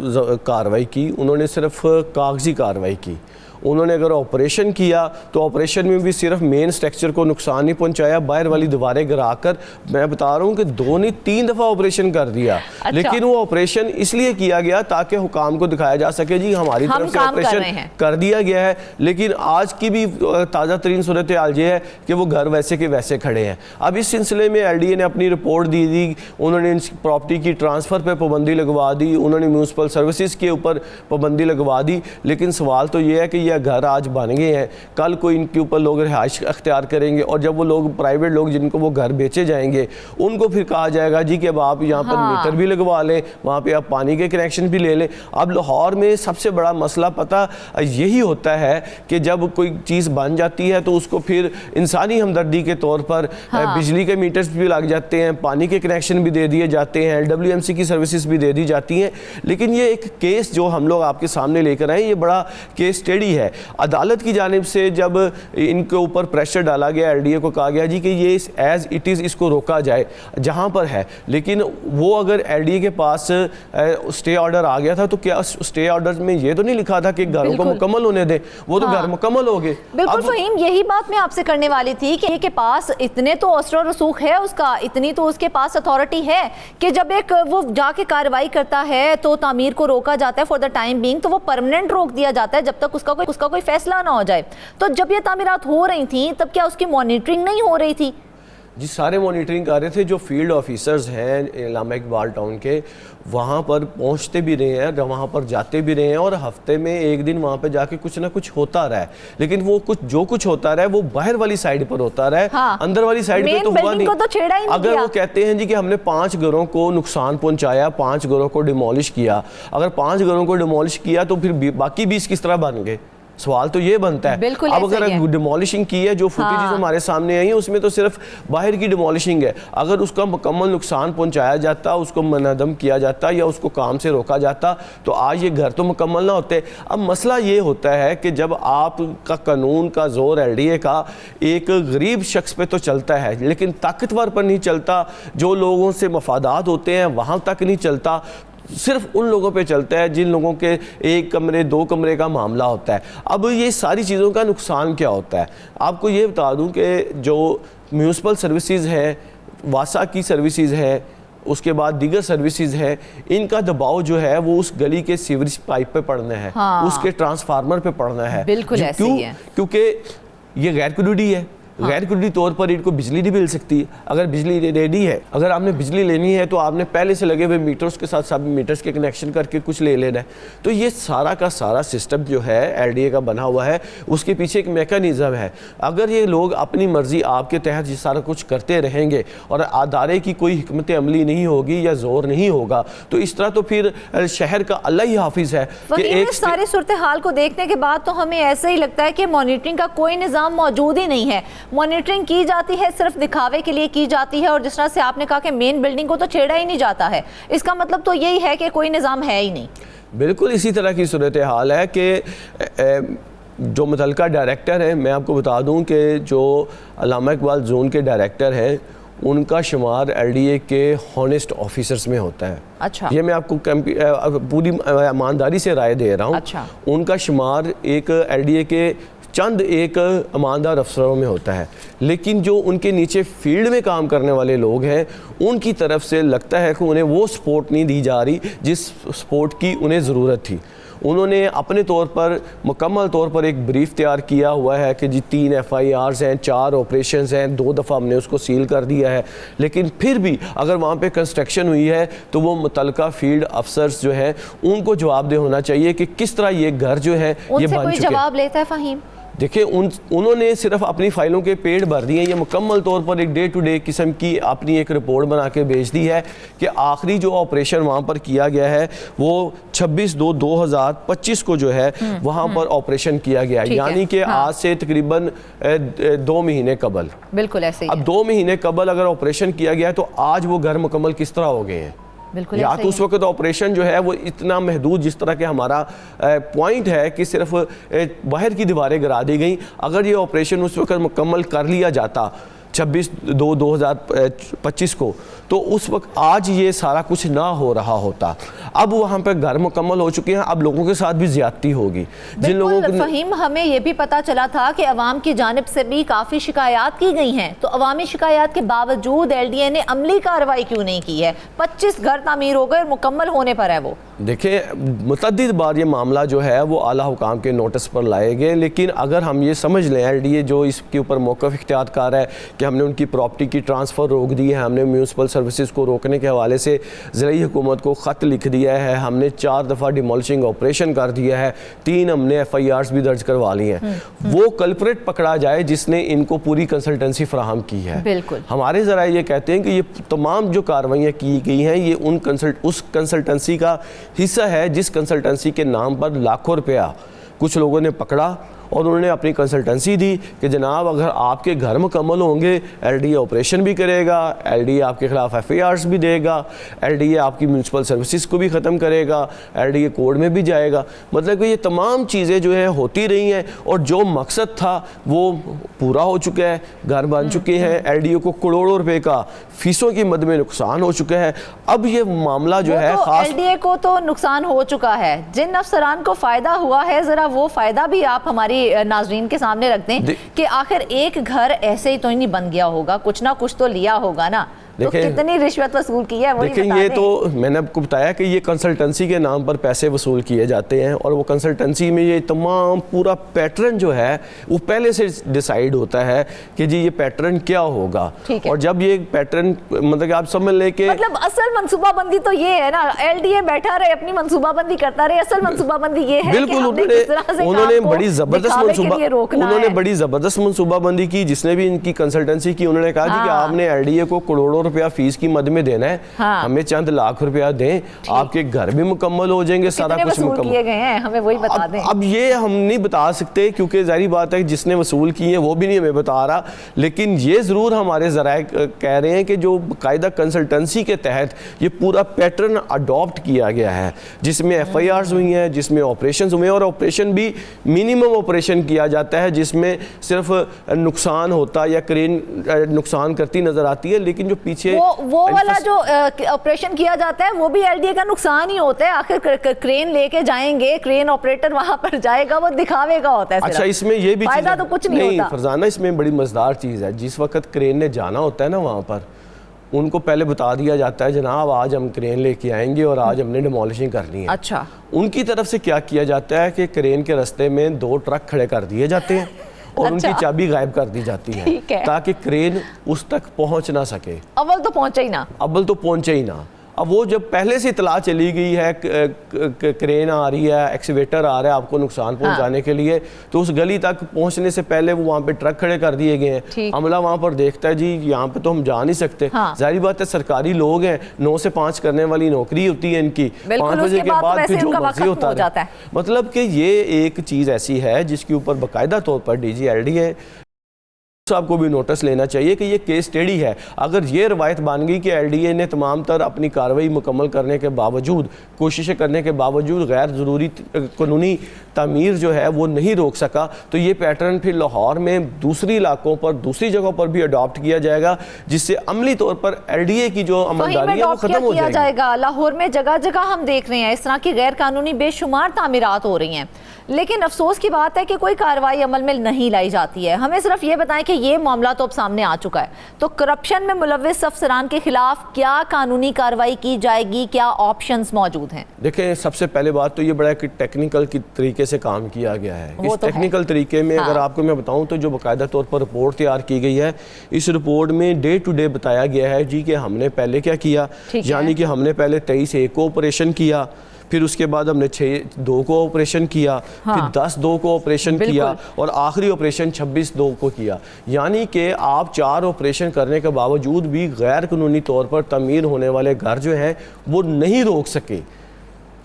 कार्रवाई की, उन्होंने सिर्फ कागजी कार्रवाई की। उन्होंने अगर ऑपरेशन किया तो ऑपरेशन में भी सिर्फ मेन स्ट्रक्चर को नुकसान नहीं पहुंचाया, बाहर वाली दीवारें गिराकर, मैं बता रहा हूँ कि 2 नहीं 3 दफ़ा ऑपरेशन कर दिया। अच्छा। लेकिन वो ऑपरेशन इसलिए किया गया ताकि हुकाम को दिखाया जा सके जी हमारी तरफ से ऑपरेशन कर दिया गया है। लेकिन आज की भी ताज़ा तरीन सूरत हाल ये है कि वो घर वैसे के वैसे खड़े हैं। अब इस सिलसिले में एलडीए ने अपनी रिपोर्ट दी थी, उन्होंने इन प्रॉपर्टी की ट्रांसफ़र पर पाबंदी लगवा दी, उन्होंने म्यूनसिपल सर्विसेज के ऊपर पाबंदी लगवा दी। लेकिन सवाल तो ये है कि घर आज बन गए हैं, कल को इनके ऊपर लोग रिहाइश अख्तियार करेंगे, और जब वो लोग प्राइवेट लोग जिनको वो घर बेचे जाएंगे उनको फिर कहा जाएगा जी कि अब आप यहाँ पर मीटर भी लगवा लें, वहाँ पे आप पानी के कनेक्शन भी ले लें। अब लाहौर में सबसे बड़ा मसला पता यही होता है कि जब कोई चीज़ बन जाती है तो उसको फिर इंसानी हमदर्दी के तौर पर बिजली के मीटर्स भी लग जाते हैं, पानी के कनेक्शन भी दे दिए जाते हैं, LWMC की सर्विसेज भी दे दी जाती हैं। लेकिन ये एक केस जो हम लोग आपके सामने लेकर आए, ये बड़ा केस स्टडी है। अदालत की जानिब से जब इनके ऊपर प्रेशर डाला गया, एलडीए को कहा गया जी कि ये एज इट इज़ इसको रोका जाए जहां पर है, लेकिन वो अगर एलडीए के पास स्टे ऑर्डर आ गया था तो क्या स्टे ऑर्डर में ये तो नहीं लिखा था कि घरों को मुकम्मल होने दें, वो तो घर मुकम्मल हो गए। बिल्कुल फहीम, यही बात मैं आपसे करने वाली थी कि के पास इतने तो असर और रसूख है उसका, इतनी तो उसके पास अथॉरिटी है कि जब एक वो जाके कार्रवाई करता है तो तामीर को रोका जाता है फॉर द टाइम बीइंग, तो वो परमानेंट रोक दिया जाता है जब तक उसका कोई फैसला ना हो जाए। तो जब ये तामीरात हो रही थी तब क्या उसकी मॉनिटरिंग नहीं हो रही थी? जी सारे मॉनिटरिंग कर रहे थे, जो फील्ड ऑफिसर्स हैं इलामा इकबाल टाउन के, वहाँ पर पहुँचते भी रहे हैं, वहाँ पर जाते भी रहे हैं, और हफ्ते में एक दिन वहाँ पर जाके कुछ ना कुछ होता रहा है। लेकिन वो जो कुछ होता रहा है वो बाहर वाली साइड पर होता रहा है। हाँ। अंदर वाली साइड पे तो हुआ नहीं। तो छेड़ा ही नहीं अगर वो कहते हैं जी कि हमने 5 घरों को नुकसान पहुँचाया, 5 घरों को डिमोलिश किया, अगर 5 घरों को डिमोलिश किया तो फिर बाकी 20 किस तरह बन गए? सवाल तो ये बनता है। अब अगर डिमोलिशिंग की है, जो फुटेजेस हमारे सामने आई है उसमें तो सिर्फ बाहर की डिमोलिशिंग है, अगर उसका मुकम्मल नुकसान पहुंचाया जाता, उसको मनहदम किया जाता या उसको काम से रोका जाता तो आज ये घर तो मुकम्मल ना होते। अब मसला ये होता है कि जब आपका कानून का जोर एलडीए का एक गरीब शख्स पे तो चलता है लेकिन ताकतवर पर नहीं चलता, जो लोगों से मफादात होते हैं वहाँ तक नहीं चलता, सिर्फ उन लोगों पे चलता है जिन लोगों के 1 कमरे 2 कमरे का मामला होता है। अब ये सारी चीज़ों का नुकसान क्या होता है, आपको ये बता दूं कि जो म्यूनसिपल सर्विसेज है, वासा की सर्विसेज है, उसके बाद दीगर सर्विसेज है, इनका दबाव जो है वो उस गली के सीवरेज पाइप पे पड़ना है। हाँ। उसके ट्रांसफार्मर पे पड़ना है। बिल्कुल ऐसे ही है। क्योंकि ये गैर कानूनी है। हाँ। गैर कानूनी तौर पर इनको बिजली नहीं मिल सकती। अगर बिजली रेडी है, अगर आपने बिजली लेनी है तो आपने पहले से लगे हुए मीटर्स के साथ सब मीटर्स के कनेक्शन करके कुछ ले लेना है। तो ये सारा का सारा सिस्टम जो है एलडीए का बना हुआ है, उसके पीछे एक मैकेनिज्म है। अगर ये लोग अपनी मर्जी आपके तहत ये सारा कुछ करते रहेंगे और अदारे की कोई हिकमत अमली नहीं होगी या जोर नहीं होगा तो इस तरह तो फिर शहर का अल्लाह ही हाफिज है। कि एक सारी सूरत हाल को देखने के बाद तो हमें ऐसा ही लगता है कि मॉनिटरिंग का कोई निज़ाम मौजूद ही नहीं है। मॉनिटरिंग की जाती है सिर्फ दिखावे के लिए की जाती है, और जिस तरह से आपने कहा कि मेन बिल्डिंग को तो छेड़ा ही नहीं जाता है, इसका मतलब तो यही है कि कोई निज़ाम है ही नहीं। बिल्कुल इसी तरह की सूरत हाल है कि जो मुतल्लिका डायरेक्टर है, मैं आपको बता दूं कि जो अल्लामा इकबाल जोन के डायरेक्टर हैं उनका शुमार एलडीए के हॉनेस्ट ऑफिसर्स में होता है। अच्छा, ये मैं आपको पूरी ईमानदारी से राय दे रहा हूँ। अच्छा, उनका शुमार एक एलडीए के चंद एक ईमानदार अफसरों में होता है, लेकिन जो उनके नीचे फील्ड में काम करने वाले लोग हैं उनकी तरफ से लगता है कि उन्हें वो सपोर्ट नहीं दी जा रही जिस सपोर्ट की उन्हें ज़रूरत थी। उन्होंने अपने तौर पर मुकम्मल तौर पर एक ब्रीफ तैयार किया हुआ है कि जी 3 FIRs हैं, 4 ऑपरेशंस हैं, 2 दफ़ा हमने उसको सील कर दिया है, लेकिन फिर भी अगर वहाँ पे कंस्ट्रक्शन हुई है तो वो मुतलका फील्ड अफसर्स जो है उनको जवाबदेह होना चाहिए कि किस तरह ये घर जो है ये बन चुके। जवाब लेता है फ़हीम? देखिए उन्होंने सिर्फ अपनी फाइलों के पेड़ भर दिए। ये मुकम्मल तौर पर एक डे टू डे किस्म की अपनी एक रिपोर्ट बना के भेज दी है कि आखिरी जो ऑपरेशन वहाँ पर किया गया है वो 26/2/2025 को जो है वहाँ पर ऑपरेशन किया गया है, यानी कि आज से तकरीबन 2 महीने कबल। बिल्कुल ऐसे ही। अब 2 महीने कबल अगर ऑपरेशन किया गया है तो आज वो घर मुकम्मल किस तरह हो गए हैं? बिल्कुल या तो उस वक्त ऑपरेशन जो है वो इतना महदूद, जिस तरह के हमारा पॉइंट है कि सिर्फ बाहर की दीवारें गिरा दी गई, अगर ये ऑपरेशन उस वक्त मुकम्मल कर लिया जाता 26/2/2025 को तो उस वक्त आज ये सारा कुछ ना हो रहा होता। अब वहाँ पे घर मुकम्मल हो चुके हैं, अब लोगों के साथ भी ज्यादती होगी। जिन लोगों को फ़हीम, हमें ये भी पता चला था कि अवाम की जानिब से भी काफ़ी शिकायत की गई हैं, तो अवामी शिकायत के बावजूद एलडीए ने अमली कार्रवाई क्यों नहीं की है? 25 घर तामीर हो गए और मुकम्मल होने पर है वो। देखिए मुतअद्दिद बार ये मामला जो है वो आला हुकाम के नोटिस पर लाए गए, लेकिन अगर हम ये समझ लें एलडीए जो इसके ऊपर मौक़िफ़ इख्तियार कर है कि हमने उनकी प्रॉपर्टी की ट्रांसफ़र रोक दी है, हमने म्यूनसिपल सर्विसेज को रोकने के हवाले से ज़िली हुकूमत को ख़त लिख दिया है, हमने 4 दफ़ा डिमोलिशिंग ऑपरेशन कर दिया है, 3 हमने FIRs भी दर्ज करवा ली हैं, वो कल्प्रेट पकड़ा जाए जिसने इनको पूरी कंसल्टेंसी फराहम की है। बिल्कुल। हमारे ज़रा ये कहते हैं कि ये तमाम जो कार्रवाइयाँ की गई हैं ये उस कंसल्टेंसी का हिस्सा है जिस कंसल्टेंसी के नाम पर लाखों रुपया कुछ लोगों ने पकड़ा और उन्होंने अपनी कंसल्टेंसी दी कि जनाब अगर आपके घर मुकम्मल होंगे एलडीए ऑपरेशन भी करेगा, एलडीए आपके खिलाफ FIRs भी देगा, एलडीए आपकी म्यूनसिपल सर्विसेज को भी ख़त्म करेगा, एलडीए कोर्ट में भी जाएगा। मतलब कि ये तमाम चीज़ें जो है होती रही हैं और जो मकसद था वो पूरा हो चुका है, घर बन चुके हैं, एलडीए को करोड़ों रुपए का फीसों की मद में नुकसान हो चुका है। अब ये मामला जो है खास एलडीए को तो नुकसान हो चुका है, जिन अफसरान को फ़ायदा हुआ है ज़रा वो फ़ायदा भी आप हमारी नाजरीन के सामने रख दें कि आखिर एक घर ऐसे ही तो नहीं बन गया होगा, कुछ ना कुछ तो लिया होगा ना, तो कितनी रिश्वत वसूल की है वो देखिए। ये तो मैंने आपको बताया कि ये कंसल्टेंसी के नाम पर पैसे वसूल किए जाते हैं और वो कंसल्टेंसी में ये तमाम पूरा पैटर्न जो है वो पहले से डिसाइड होता है कि जी ये पैटर्न क्या होगा, और जब ये पैटर्न मतलब कि आप समझ लें कि मतलब असल मनसूबाबंदी तो ये है ना, एलडीए बैठा रहे अपनी मनसूबाबंदी करता रहे, असल मनसूबाबंदी ये है बिल्कुल उन्होंने बड़ी ज़बरदस्त मनसूबाबंदी की। जिसने भी इनकी कंसल्टेंसी की उन्होंने कहा कि आपने एलडीए को करोड़ों रुपया फीस की मद में देना है, हमें चंद लाख रुपया दें, आपके घर भी मुकम्मल हो जाएंगे, सारा कुछ मुकम्मल किए गए हैं, हमें वही बता दें। अब ये हम नहीं बता सकते क्योंकि जाहिर बात है जिसने वसूल किए हैं वो भी नहीं हमें बता रहा, लेकिन ये ज़रूर हमारे ज़राए कह रहे हैं कि जो कायदा कंसल्टेंसी के तहत ये पूरा पैटर्न अडॉप्ट किया गया है जिसमें FIRs हुई हैं, जिसमें ऑपरेशन हुए हैं, और ऑपरेशन भी मिनिमम ऑपरेशन किया जाता है जिसमें सिर्फ नुकसान होता या क्रेन नुकसान करती नजर आती है, लेकिन जो पीछे वो वाला जो ऑपरेशन किया जाता है वो भी एलडीए का नुकसान ही होता है। आखिर क्रेन लेके जाएंगे, क्रेन ऑपरेटर वहां पर जाएगा, वो दिखावेगा होता है। अच्छा, इसमें ये भी फायदा तो कुछ नहीं होता। फरजाना इसमें बड़ी मजेदार चीज है, जिस वक्त क्रेन ने जाना होता है ना वहां पर उनको पहले बता दिया जाता है जनाब आज हम क्रेन लेके आएंगे और आज हमने डिमोलिशिंग करनी है। अच्छा, उनकी तरफ से क्या किया जाता है कि क्रेन के रास्ते में 2 ट्रक खड़े कर दिए जाते हैं और उनकी चाबी गायब कर दी जाती है ताकि क्रेन उस तक पहुंच ना सके। अव्वल तो पहुंचे ही ना। अब वो जब पहले से इतला चली गई है क्रेन आ रही है, एक्सीवेटर आ रहा है आपको नुकसान पहुंचाने के लिए, तो उस गली तक पहुंचने से पहले वो वहाँ पे ट्रक खड़े कर दिए गए हैं। अमला वहाँ पर देखता है जी यहाँ पे तो हम जा नहीं सकते। जाहिर बात है सरकारी लोग हैं, 9 से 5 करने वाली नौकरी होती है इनकी, 5 बजे के बाद फिर जो मर्जी होता है। मतलब कि ये एक चीज़ ऐसी है जिसके ऊपर बाकायदा तौर पर DG LD है साहब को भी नोटिस लेना चाहिए कि ये केस स्टडी है। अगर ये रवायत बन गई कि एलडीए ने तमाम तर अपनी कार्रवाई मुकम्मल करने के बावजूद, कोशिशें करने के बावजूद गैर ज़रूरी कानूनी तामीर जो है वो नहीं रोक सका, तो ये पैटर्न फिर लाहौर में दूसरी इलाकों पर, दूसरी जगहों पर भी अडॉप्ट किया जाएगा, जिससे अमली तौर पर एलडीए की जो अमलदारी है वो खत्म हो जाएगा। लाहौर में जगह जगह हम देख रहे हैं इस तरह की गैर कानूनी बेशुमार तामीरात हो रही हैं, लेकिन अफसोस की बात है कि कोई कार्रवाई अमल में नहीं लाई जाती है। हमें सिर्फ ये बताएं कि ये मामला तो अब सामने आ चुका है, तो करप्शन में मुलव्विस अफसरान के खिलाफ क्या कानूनी कार्रवाई की जाएगी, क्या ऑप्शंस मौजूद हैं? देखें, सबसे पहले बात तो ये बड़ा कि टेक्निकल की तरीके से काम किया गया है। इस टेक्निकल तरीके में अगर आपको मैं बताऊं तो जो बाकायदा तौर पर रिपोर्ट तैयार की गई है, इस रिपोर्ट में डे टू डे बताया गया है जी कि हमने पहले क्या किया, यानी कि हमने पहले 23/1 को ऑपरेशन किया, फिर उसके बाद हमने 6/2 को ऑपरेशन किया, फिर 10/2 को ऑपरेशन किया और आखिरी ऑपरेशन 26/2 को किया। यानी कि आप 4 ऑपरेशन करने के बावजूद भी गैर कानूनी तौर पर तमीर होने वाले घर जो हैं वो नहीं रोक सके।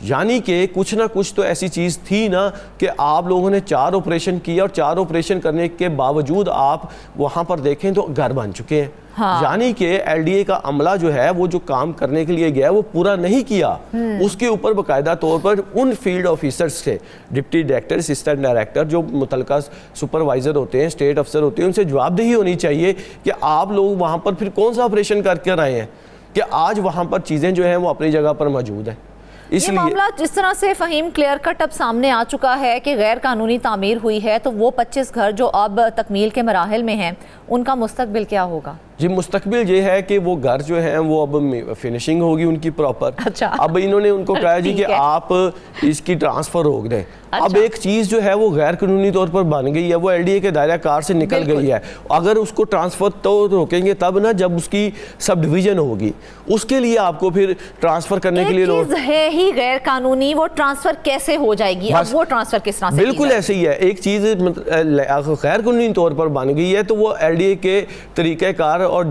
यानी कि कुछ ना कुछ तो ऐसी चीज़ थी ना कि आप लोगों ने 4 ऑपरेशन किया और 4 ऑपरेशन करने के बावजूद आप वहाँ पर देखें तो घर बन चुके हैं। यानी कि एलडीए का अमला जो है वो जो काम करने के लिए गया वो पूरा नहीं किया। उसके ऊपर बाकायदा तौर पर उन फील्ड ऑफिसर्स से, डिप्टी डायरेक्टर, असिस्टेंट डायरेक्टर, जो मुतलका सुपरवाइजर होते हैं, स्टेट अफसर होते हैं, उनसे जवाबदेही होनी चाहिए कि आप लोग वहाँ पर फिर कौन सा ऑपरेशन करके आए हैं कि आज वहाँ पर चीज़ें जो हैं वो अपनी जगह पर मौजूद हैं। ये मामला जिस तरह से फ़हीम क्लियर कट अब सामने आ चुका है कि गैर कानूनी तामीर हुई है, तो वो 25 घर जो अब तकमील के मराहिल में हैं, उनका मुस्तकबिल क्या होगा? जी, मुस्तकबिल ये है कि वो घर जो हैं वो अब फिनिशिंग होगी उनकी प्रॉपर। अच्छा। अब इन्होंने उनको कहा जी कि आप इसकी ट्रांसफ़र रोक दें। अच्छा। अब एक चीज़ जो है वो गैर कानूनी तौर पर बन गई है, वो एलडीए के दायरा कार से निकल गई है। अगर उसको ट्रांसफ़र तो रोकेंगे तब ना जब उसकी सब डिवीज़न होगी, उसके लिए आपको फिर ट्रांसफ़र करने के लिए है ही गैर कानूनी, वो ट्रांसफ़र कैसे हो जाएगी? अब वो ट्रांसफ़र किस तरह से? बिल्कुल ऐसे ही है। एक चीज़ गैर कानूनी तौर पर बन गई है तो वो एलडीए के तरीक़ेकार और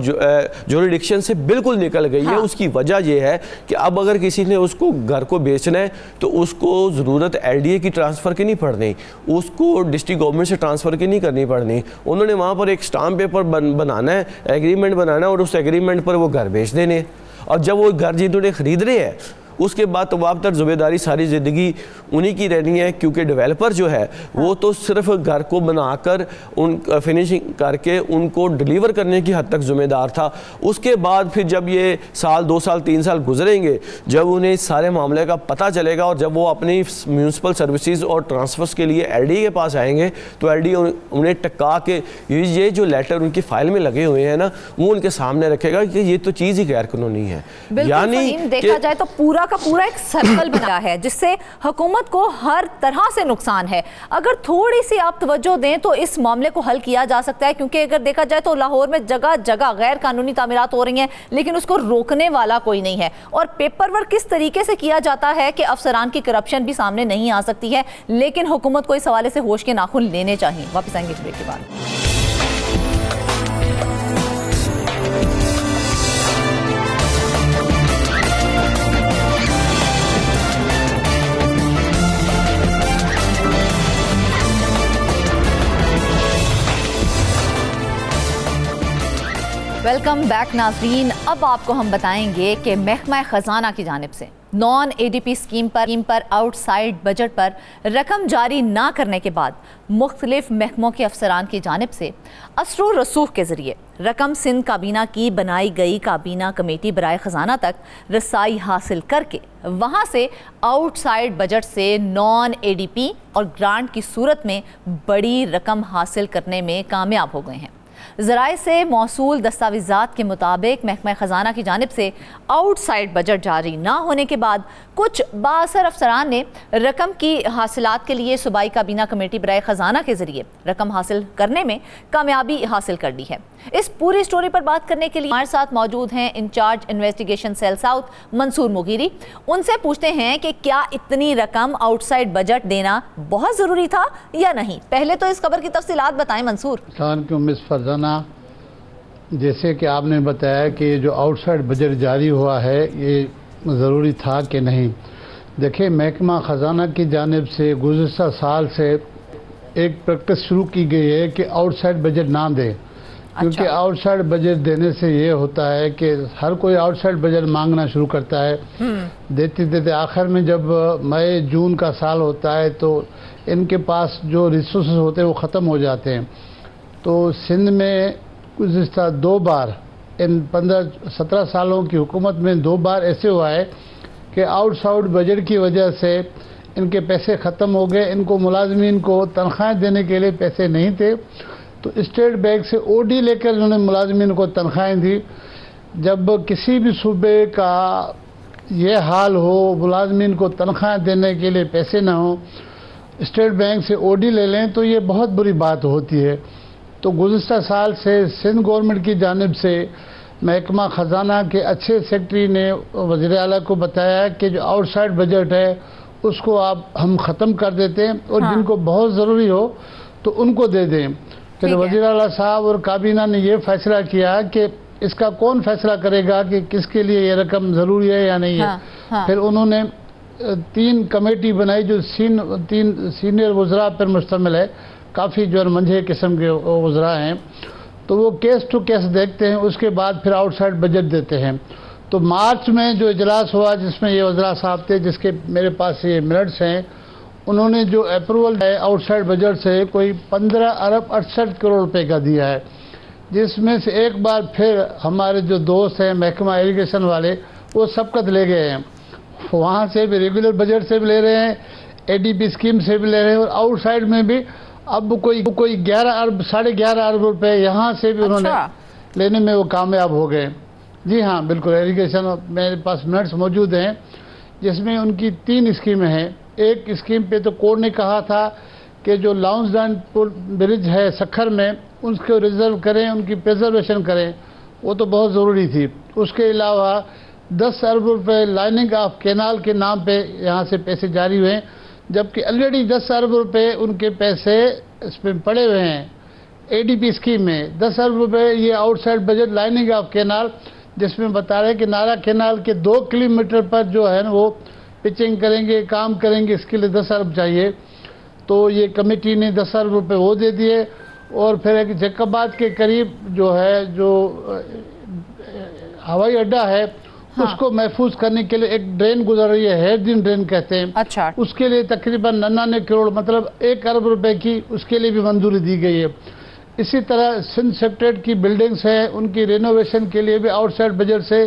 जुरिडिक्शन से बिल्कुल निकल गई है। उसकी वजह यह है कि अब अगर किसी ने उसको घर को बेचना है तो उसको ज़रूरत एलडीए की ट्रांसफ़र की नहीं पड़नी, उसको डिस्ट्रिक्ट गवर्नमेंट से ट्रांसफ़र की नहीं करनी पड़नी। उन्होंने वहाँ पर एक स्टाम्प पेपर बनाना है, एग्रीमेंट बनाना है और उस एग्रीमेंट पर वो घर बेच देने। और जब वो घर जिन्होंने ख़रीद रहे हैं उसके बाद तमाम तर ज़िम्मेदारी सारी ज़िंदगी उन्हीं की रहनी है, क्योंकि डेवलपर जो है वो तो सिर्फ घर को बनाकर उन फिनिशिंग करके उनको डिलीवर करने की हद तक ज़िम्मेदार था। उसके बाद फिर जब ये साल 2 साल 3 साल गुजरेंगे, जब उन्हें इस सारे मामले का पता चलेगा और जब वो अपनी म्यूनसिपल सर्विसेज और ट्रांसफ़र्स के लिए एलडीए के पास आएंगे तो एलडीए उन्हें टका के ये जो लेटर उनकी फाइल में लगे हुए हैं ना वो उनके सामने रखेगा कि ये तो चीज़ ही गैर कानूनी है। यानी देखा जाए तो पूरा का पूरा एक सर्कल बना है जिससे हुकूमत को हर तरह से नुकसान है। अगर थोड़ी सी आप तवज्जो दें तो इस मामले को हल किया जा सकता है, क्योंकि अगर देखा जाए तो लाहौर में जगह जगह गैर कानूनी तामीरात हो रही हैं लेकिन उसको रोकने वाला कोई नहीं है, और पेपर वर्क किस तरीके से किया जाता है कि अफसरान की करप्शन भी सामने नहीं आ सकती है। लेकिन हुकूमत को इस हवाले से होश के नाखून लेने चाहिए। वापस आएंगे इस ब्रेक के बाद। वेलकम बैक नाज़रीन। अब आपको हम बताएंगे कि महकमा ख़ज़ाना की जानिब से नॉन एडीपी स्कीम पर आउटसाइड बजट पर रकम जारी ना करने के बाद मुख्तलिफ महकमों के अफसरान की जानिब से असरो रसूख के ज़रिए रकम सिंध काबीना की बनाई गई काबीना कमेटी बराए ख़ज़ाना तक रसाई हासिल करके वहाँ से आउटसाइड बजट से नॉन एडीपी और ग्रांट की सूरत में बड़ी रकम हासिल करने में कामयाब हो गए हैं। ज़राए से मौसूल दस्तावेज़ात के मुताबिक महकमा ख़ज़ाना की जानिब से आउटसाइड बजट जारी ना होने के बाद कुछ बाअसर अफसरान ने रकम की हासिलात के लिए सूबाई काबीना कमेटी बराए ख़ज़ाना के ज़रिए रकम हासिल करने में कामयाबी हासिल कर ली है। इस पूरी स्टोरी पर बात करने के लिए हमारे साथ मौजूद हैं in charge investigation cell south Mansoor Mugiri. उनसे पूछते हैं कि क्या इतनी रकम आउटसाइड बजट देना बहुत ज़रूरी था या नहीं। पहले तो इस खबर की तफसीलात बताएं मंसूर। मिस फरजाना, जैसे कि आपने बताया कि जो आउटसाइड बजट जारी हुआ है ये ज़रूरी था कि नहीं। देखिए, महकमा ख़ज़ाना की जानिब से गुज़श्ता साल से एक प्रैक्टिस शुरू की गई है कि आउटसाइड बजट ना दें। क्योंकि आउटसाइड बजट देने से ये होता है कि हर कोई आउटसाइड बजट मांगना शुरू करता है। देते देते आखिर में जब मई जून का साल होता है तो इनके पास जो रिसोर्स होते हैं वो ख़त्म हो जाते हैं। तो सिंध में गुज़िश्ता 2 बार इन 15-17 सालों की हुकूमत में 2 बार ऐसे हुआ है कि आउटसाइड बजट की वजह से इनके पैसे ख़त्म हो गए। इनको मुलाजमीन को तनख्वाहें देने के लिए पैसे नहीं थे, तो स्टेट बैंक से ओडी लेकर इन्होंने मुलाजमीन को तनख्वाहें दी। जब किसी भी सूबे का ये हाल हो, मुलाजमीन को तनख्वाहें देने के लिए पैसे ना हो, स्टेट बैंक से ओडी ले लें तो ये बहुत बुरी बात होती है। तो गुज़िश्ता साल से सिंध गवर्नमेंट की जानिब से महकमा ख़जाना के अच्छे सेक्रेटरी ने वज़ीर आला को बताया कि जो आउटसाइड बजट है उसको आप हम ख़त्म कर देते हैं और जिनको बहुत ज़रूरी हो तो उनको दे दें। फिर वज़ीर आला साहब और काबीना ने ये फैसला किया कि इसका कौन फैसला करेगा कि किसके लिए ये रकम ज़रूरी है या नहीं है। फिर उन्होंने 3 कमेटी बनाई जो 3 सीनियर वज़रा पर मुश्तमिल है, काफ़ी जो मंझे किस्म के वज़रा हैं। तो वो केस टू केस देखते हैं, उसके बाद फिर आउटसाइड बजट देते हैं। तो मार्च में जो इजलास हुआ जिसमें ये वज़रा साहब थे, जिसके मेरे पास ये मिनट्स हैं, उन्होंने जो अप्रूवल है आउटसाइड बजट से कोई 15 अरब 68 करोड़ रुपए का दिया है, जिसमें से एक बार फिर हमारे जो दोस्त हैं महकमा इरिगेशन वाले वो सबकत ले गए हैं। वहाँ से भी रेगुलर बजट से भी ले रहे हैं, ADP स्कीम से भी ले रहे हैं और आउटसाइड में भी अब कोई 11 अरब 11.5 अरब रुपए यहाँ से भी उन्होंने लेने में वो कामयाब हो गए। जी हाँ, बिल्कुल। इरिगेशन मेरे पास मिनट्स मौजूद हैं जिसमें उनकी 3 स्कीमें हैं। एक स्कीम पे तो कोर्ट ने कहा था कि जो लाउंसडाउन पुल ब्रिज है सखर में उसको रिजर्व करें, उनकी प्रिजर्वेशन करें, वो तो बहुत ज़रूरी थी। उसके अलावा 10 अरब रुपए लाइनिंग ऑफ कैनाल के नाम पे यहाँ से पैसे जारी हुए, जबकि ऑलरेडी 10 अरब रुपए उनके पैसे इसमें पड़े हुए हैं ADP स्कीम में। 10 अरब रुपए ये outside budget lining of canal, जिसमें बता रहे हैं कि नारा कैनाल के 2 किलोमीटर पर जो है ना वो पिचिंग करेंगे, काम करेंगे, इसके लिए 10 अरब चाहिए। तो ये कमेटी ने 10 अरब रुपए वो दे दिए। और फिर एक जैकबाद के करीब जो है जो हवाई अड्डा है उसको महफूज करने के लिए एक ड्रेन गुजर रही है, हेरदिन ड्रेन कहते हैं। अच्छा। उसके लिए तकरीबन 99 करोड़ मतलब 1 अरब रुपए की उसके लिए भी मंजूरी दी गई है। इसी तरह सिंध सेक्रेटरीट की बिल्डिंग्स हैं, उनकी रेनोवेशन के लिए भी आउटसाइड बजट से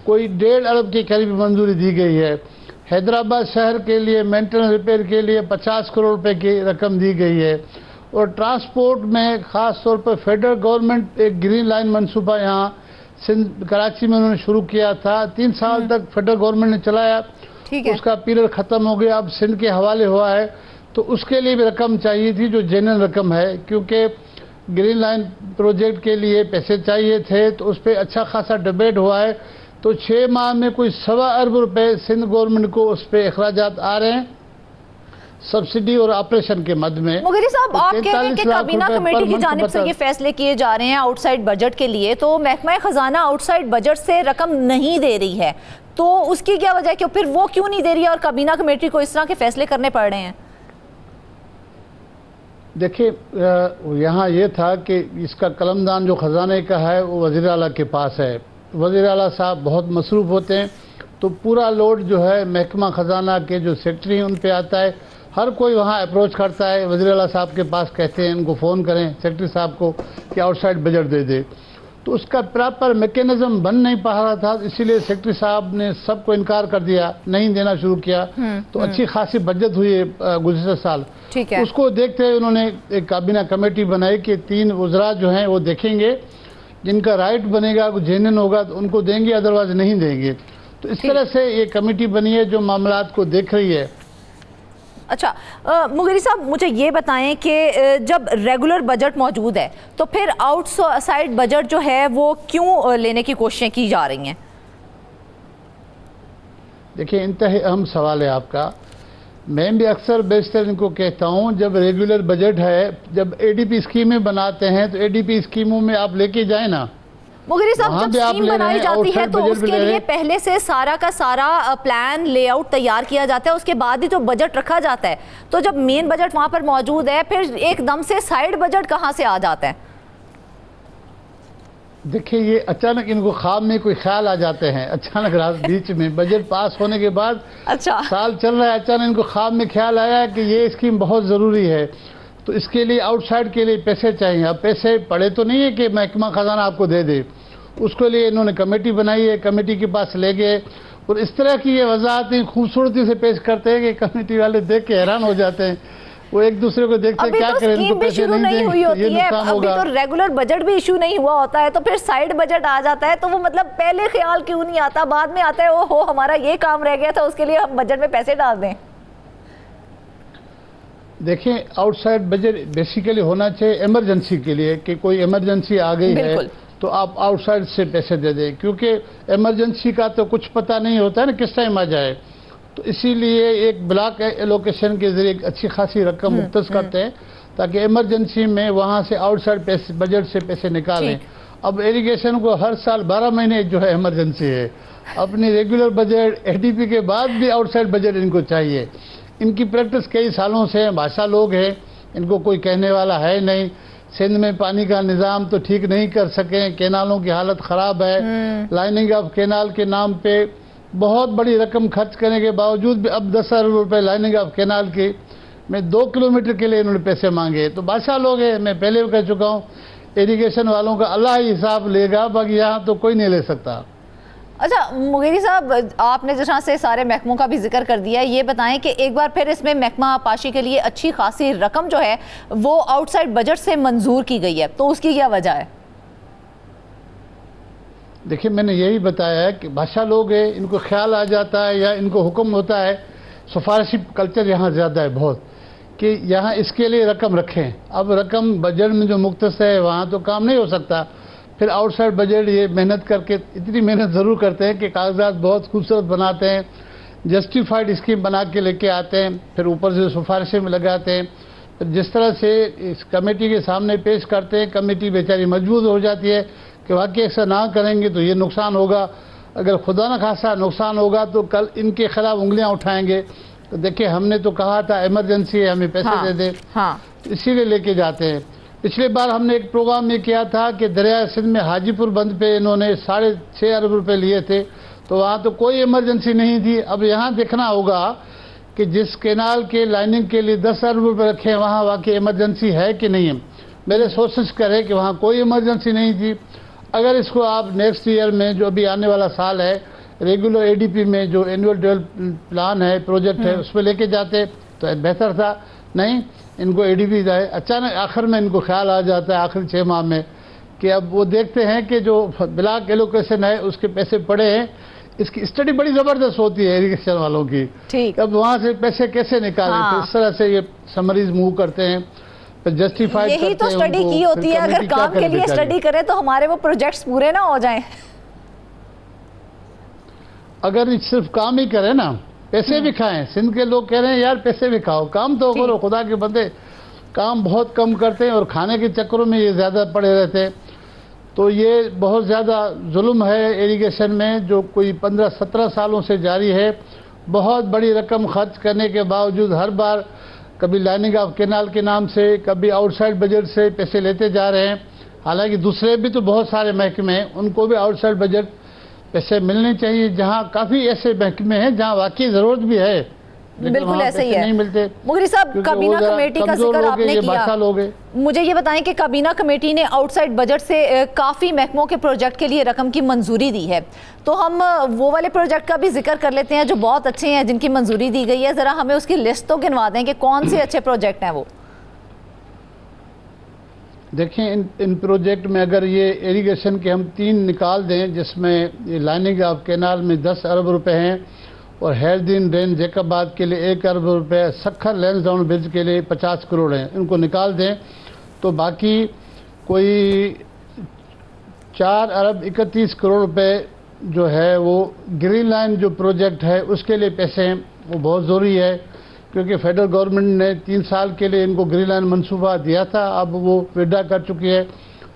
कोई 1.5 अरब के करीब मंजूरी दी गई है। हैदराबाद शहर के लिए मेंटेनेंस रिपेयर के लिए 50 करोड़ रुपए की रकम दी गई है। और ट्रांसपोर्ट में ख़ास तौर पर फेडरल गवर्नमेंट एक ग्रीन लाइन मनसूबा यहाँ सिंध कराची में उन्होंने शुरू किया था। 3 साल तक फेडरल गवर्नमेंट ने चलाया, उसका पीरियड ख़त्म हो गया, अब सिंध के हवाले हुआ है। तो उसके लिए भी रकम चाहिए थी जो जेन्युइन रकम है, क्योंकि ग्रीन लाइन प्रोजेक्ट के लिए पैसे चाहिए थे। तो उस पर अच्छा खासा डिबेट हुआ है। तो 6 माह में कोई 1.25 अरब रुपए सिंध गवर्नमेंट को उस पर अखराजात आ रहे हैं सब्सिडी और ऑपरेशन के मद में। मुगरी साहब, आप कह रहे हैं कि काबीना कमेटी की जानिब से ये फैसले किए जा रहे हैं आउटसाइड बजट के लिए, तो महकमा खजाना आउटसाइड बजट से रकम नहीं दे रही है, तो उसकी क्या वजह है कि फिर वो क्यों नहीं दे रही है और काबीना कमेटी को इस तरह के फैसले करने पड़ रहे हैं? देखिए, यहाँ ये था कि इसका कलमदान जो खजाने का है वो वज़ीर आला के पास है। वज़ीर आला साहब बहुत मसरूफ़ होते हैं, तो पूरा लोड जो है महकमा खजाना के जो सेक्रेटरी हैं उन पे आता है। हर कोई वहाँ अप्रोच करता है, वज़ीर आला साहब के पास कहते हैं इनको फ़ोन करें सेक्रेटरी साहब को कि आउटसाइड बजट दे दे। तो उसका प्रॉपर मैकेनिज्म बन नहीं पा रहा था, इसीलिए सेक्रेटरी साहब ने सबको इनकार कर दिया, नहीं देना शुरू किया। तो अच्छी खासी बचत हुई है गुज़िश्ता साल। ठीक है। उसको देखते हुए उन्होंने एक काबीना कमेटी बनाई कि 3 वज़रा जो हैं वो देखेंगे, जिनका राइट बनेगा, जेन्युइन होगा तो उनको देंगे, अदरवाइज नहीं देंगे। तो इस तरह से ये कमेटी बनी है जो मामलात को देख रही है। अच्छा, मुगरी साहब मुझे ये बताएं कि जब रेगुलर बजट मौजूद है तो फिर आउटसाइड बजट जो है वो क्यों लेने की कोशिशें की जा रही हैं? देखिए, इंतहा अहम सवाल है आपका। मैं भी अक्सर बेशतर इनको कहता हूँ, जब रेगुलर बजट है, जब ADP स्कीमें बनाते हैं तो ADP स्कीमों में आप लेके जाए ना। मुगरी साहब, जब स्कीम बनाई जाती है तो उसके लिए पहले से सारा का सारा प्लान लेआउट तैयार किया जाता है, उसके बाद ही जो बजट रखा जाता है। तो जब मेन बजट वहां पर मौजूद है, फिर एकदम से साइड बजट कहां से आ जाता है? देखिए, ये अचानक इनको ख्वाब में कोई ख्याल आ जाते हैं, अचानक रात बीच में बजट पास होने के बाद अच्छा साल चल रहा है, अचानक इनको ख्वाब में ख्याल आया कि ये स्कीम बहुत ज़रूरी है, तो इसके लिए आउटसाइड के लिए पैसे चाहिए। अब पैसे पड़े तो नहीं है कि महकमा खजाना आपको दे दे, उसके लिए इन्होंने कमेटी बनाई है, कमेटी के पास ले गए और इस तरह की ये वजाहतें खूबसूरती से पेश करते हैं कि कमेटी वाले देख के हैरान हो जाते हैं। वो एक दूसरे को देखते हैं क्या करें, इनको पैसे नहीं हुई होती ये है, नुकसान अभी होगा। तो रेगुलर बजट भी इशू नहीं हुआ होता है, तो फिर साइड बजट आ जाता है, तो वो मतलब पहले ख्याल क्यों नहीं आता, बाद में आता है ओ हो हमारा ये काम रह गया था, उसके लिए हम बजट में पैसे डाल दें। देखिए, आउटसाइड बजट बेसिकली होना चाहिए इमरजेंसी के लिए, कि कोई इमरजेंसी आ गई है तो आप आउटसाइड से पैसे दे दें, क्योंकि इमरजेंसी का तो कुछ पता नहीं होता है ना किस टाइम आ जाए, तो इसीलिए एक ब्लॉक एलोकेशन के जरिए एक अच्छी खासी रकम मुख्तस करते हैं ताकि इमरजेंसी में वहाँ से आउटसाइड पैसे बजट से पैसे निकालें। अब इरिगेशन को हर साल 12 महीने जो है इमरजेंसी है, अपनी रेगुलर बजट एडीपी के बाद भी आउटसाइड बजट इनको चाहिए। इनकी प्रैक्टिस कई सालों से है, भाषा लोग हैं, इनको कोई कहने वाला है नहीं। सिंध में पानी का निज़ाम तो ठीक नहीं कर सके, केनालों की हालत ख़राब है, लाइनिंग ऑफ केनाल के नाम पे बहुत बड़ी रकम खर्च करने के बावजूद भी अब 10 अरब रुपए लाइनिंग ऑफ केनाल की में 2 किलोमीटर के लिए इन्होंने पैसे मांगे। तो बादशाह लोग हैं, मैं पहले भी कह चुका हूँ, इरिगेशन वालों का अल्लाह ही हिसाब लेगा, बाकी यहाँ तो कोई नहीं ले सकता। अच्छा मुगेरी साहब, आपने जिस तरह से सारे महकमों का भी जिक्र कर दिया है, ये बताएं कि एक बार फिर इसमें महकमा आबपाशी के लिए अच्छी खासी रकम जो है वो आउटसाइड बजट से मंजूर की गई है, तो उसकी क्या वजह है? देखिए, मैंने यही बताया है कि भाषा लोग हैं, इनको ख्याल आ जाता है या इनको हुक्म होता है, सिफारिशी कल्चर यहाँ ज़्यादा है बहुत, कि यहाँ इसके लिए रकम रखें। अब रकम बजट में जो मुख्तस है वहाँ तो काम नहीं हो सकता, फिर आउटसाइड बजट ये मेहनत करके इतनी मेहनत ज़रूर करते हैं कि कागजात बहुत खूबसूरत बनाते हैं, जस्टिफाइड स्कीम बना के लेके आते हैं, फिर ऊपर से सिफारिशें में लगाते हैं, फिर जिस तरह से इस कमेटी के सामने पेश करते हैं, कमेटी बेचारी मजबूर हो जाती है कि वाकई ऐसा ना करेंगे तो ये नुकसान होगा, अगर खुदा न खासा नुकसान होगा तो कल इनके खिलाफ उंगलियां उठाएंगे। तो देखिए, हमने तो कहा था इमरजेंसी है, हमें पैसे दे दे, इसीलिए लेके जाते हैं। पिछले बार हमने एक प्रोग्राम में किया था कि दरिया सिंध में हाजीपुर बंद पे इन्होंने 6.5 अरब रुपए लिए थे, तो वहाँ तो कोई इमरजेंसी नहीं थी। अब यहाँ देखना होगा कि जिस केनाल के लाइनिंग के लिए 10 अरब रुपए रखे हैं, वहाँ वाकई इमरजेंसी है कि नहीं है। मेरे सोच करें कि वहाँ कोई इमरजेंसी नहीं थी। अगर इसको आप नेक्स्ट ईयर में, जो अभी आने वाला साल है, रेगुलर एडीपी में जो एनुअल डेवलपमेंट प्लान है, प्रोजेक्ट है, उसमें लेके जाते तो बेहतर था। नहीं, इनको एडीपी जाए, अचानक आखिर में इनको ख्याल आ जाता है आखिर 6 माह में कि अब वो देखते हैं कि जो ब्लॉक एलोकेशन है उसके पैसे पड़े हैं। इसकी स्टडी बड़ी ज़बरदस्त होती है इरिगेशन वालों की, ठीक, अब वहाँ से पैसे कैसे निकालें। तो इस तरह से ये समरीज मूव करते हैं, जस्टिफाइड यही तो स्टडी की होती है। अगर काम के लिए स्टडी करें तो हमारे वो प्रोजेक्ट्स पूरे ना हो जाएं। अगर सिर्फ काम ही करें ना, पैसे भी खाएं। सिंध के लोग कह रहे हैं यार पैसे भी खाओ, काम तो करो। खुदा के बंदे काम बहुत कम करते हैं और खाने के चक्करों में ये ज़्यादा पड़े रहते हैं। तो ये बहुत ज़्यादा जुल्म है इरिगेशन में, जो कोई 15-17 सालों से जारी है। बहुत बड़ी रकम खर्च करने के बावजूद हर बार कभी लाइनिंग ऑफ केनाल के नाम से, कभी आउटसाइड बजट से पैसे लेते जा रहे हैं। हालांकि दूसरे भी तो बहुत सारे महकमे हैं, उनको भी आउटसाइड बजट पैसे मिलने चाहिए। जहाँ काफ़ी ऐसे महकमे हैं जहाँ वाकई ज़रूरत भी है, बिल्कुल ऐसे ही है, नहीं मिलते। मुगरी साहब, काबीना कमेटी का जिक्र आपने किया, मुझे ये बताएं कि काबीना कमेटी ने आउटसाइड बजट से काफ़ी महकमों के प्रोजेक्ट के लिए रकम की मंजूरी दी है, तो हम वो वाले प्रोजेक्ट का भी जिक्र कर लेते हैं जो बहुत अच्छे हैं, जिनकी मंजूरी दी गई है। ज़रा हमें उसकी लिस्ट तो गिनवा दें कि कौन से अच्छे प्रोजेक्ट हैं वो। देखिए, इन प्रोजेक्ट में अगर ये इरिगेशन के हम 3 निकाल दें, जिसमें ये लाइनिंग ऑफ केनाल में 10 अरब रुपए हैं और हैरदीन ड्रेन जैकबाद के लिए 1 अरब रुपए, सखर लेंस डाउन ब्रिज के लिए 50 करोड़ हैं, इनको निकाल दें तो बाकी कोई 4 अरब 31 करोड़ रुपए जो है वो ग्रीन लाइन जो प्रोजेक्ट है उसके लिए पैसे हैं। वो बहुत ज़रूरी है क्योंकि फेडरल गवर्नमेंट ने 3 साल के लिए इनको ग्रीन लाइन मनसूबा दिया था, अब वो विड्रा कर चुकी है।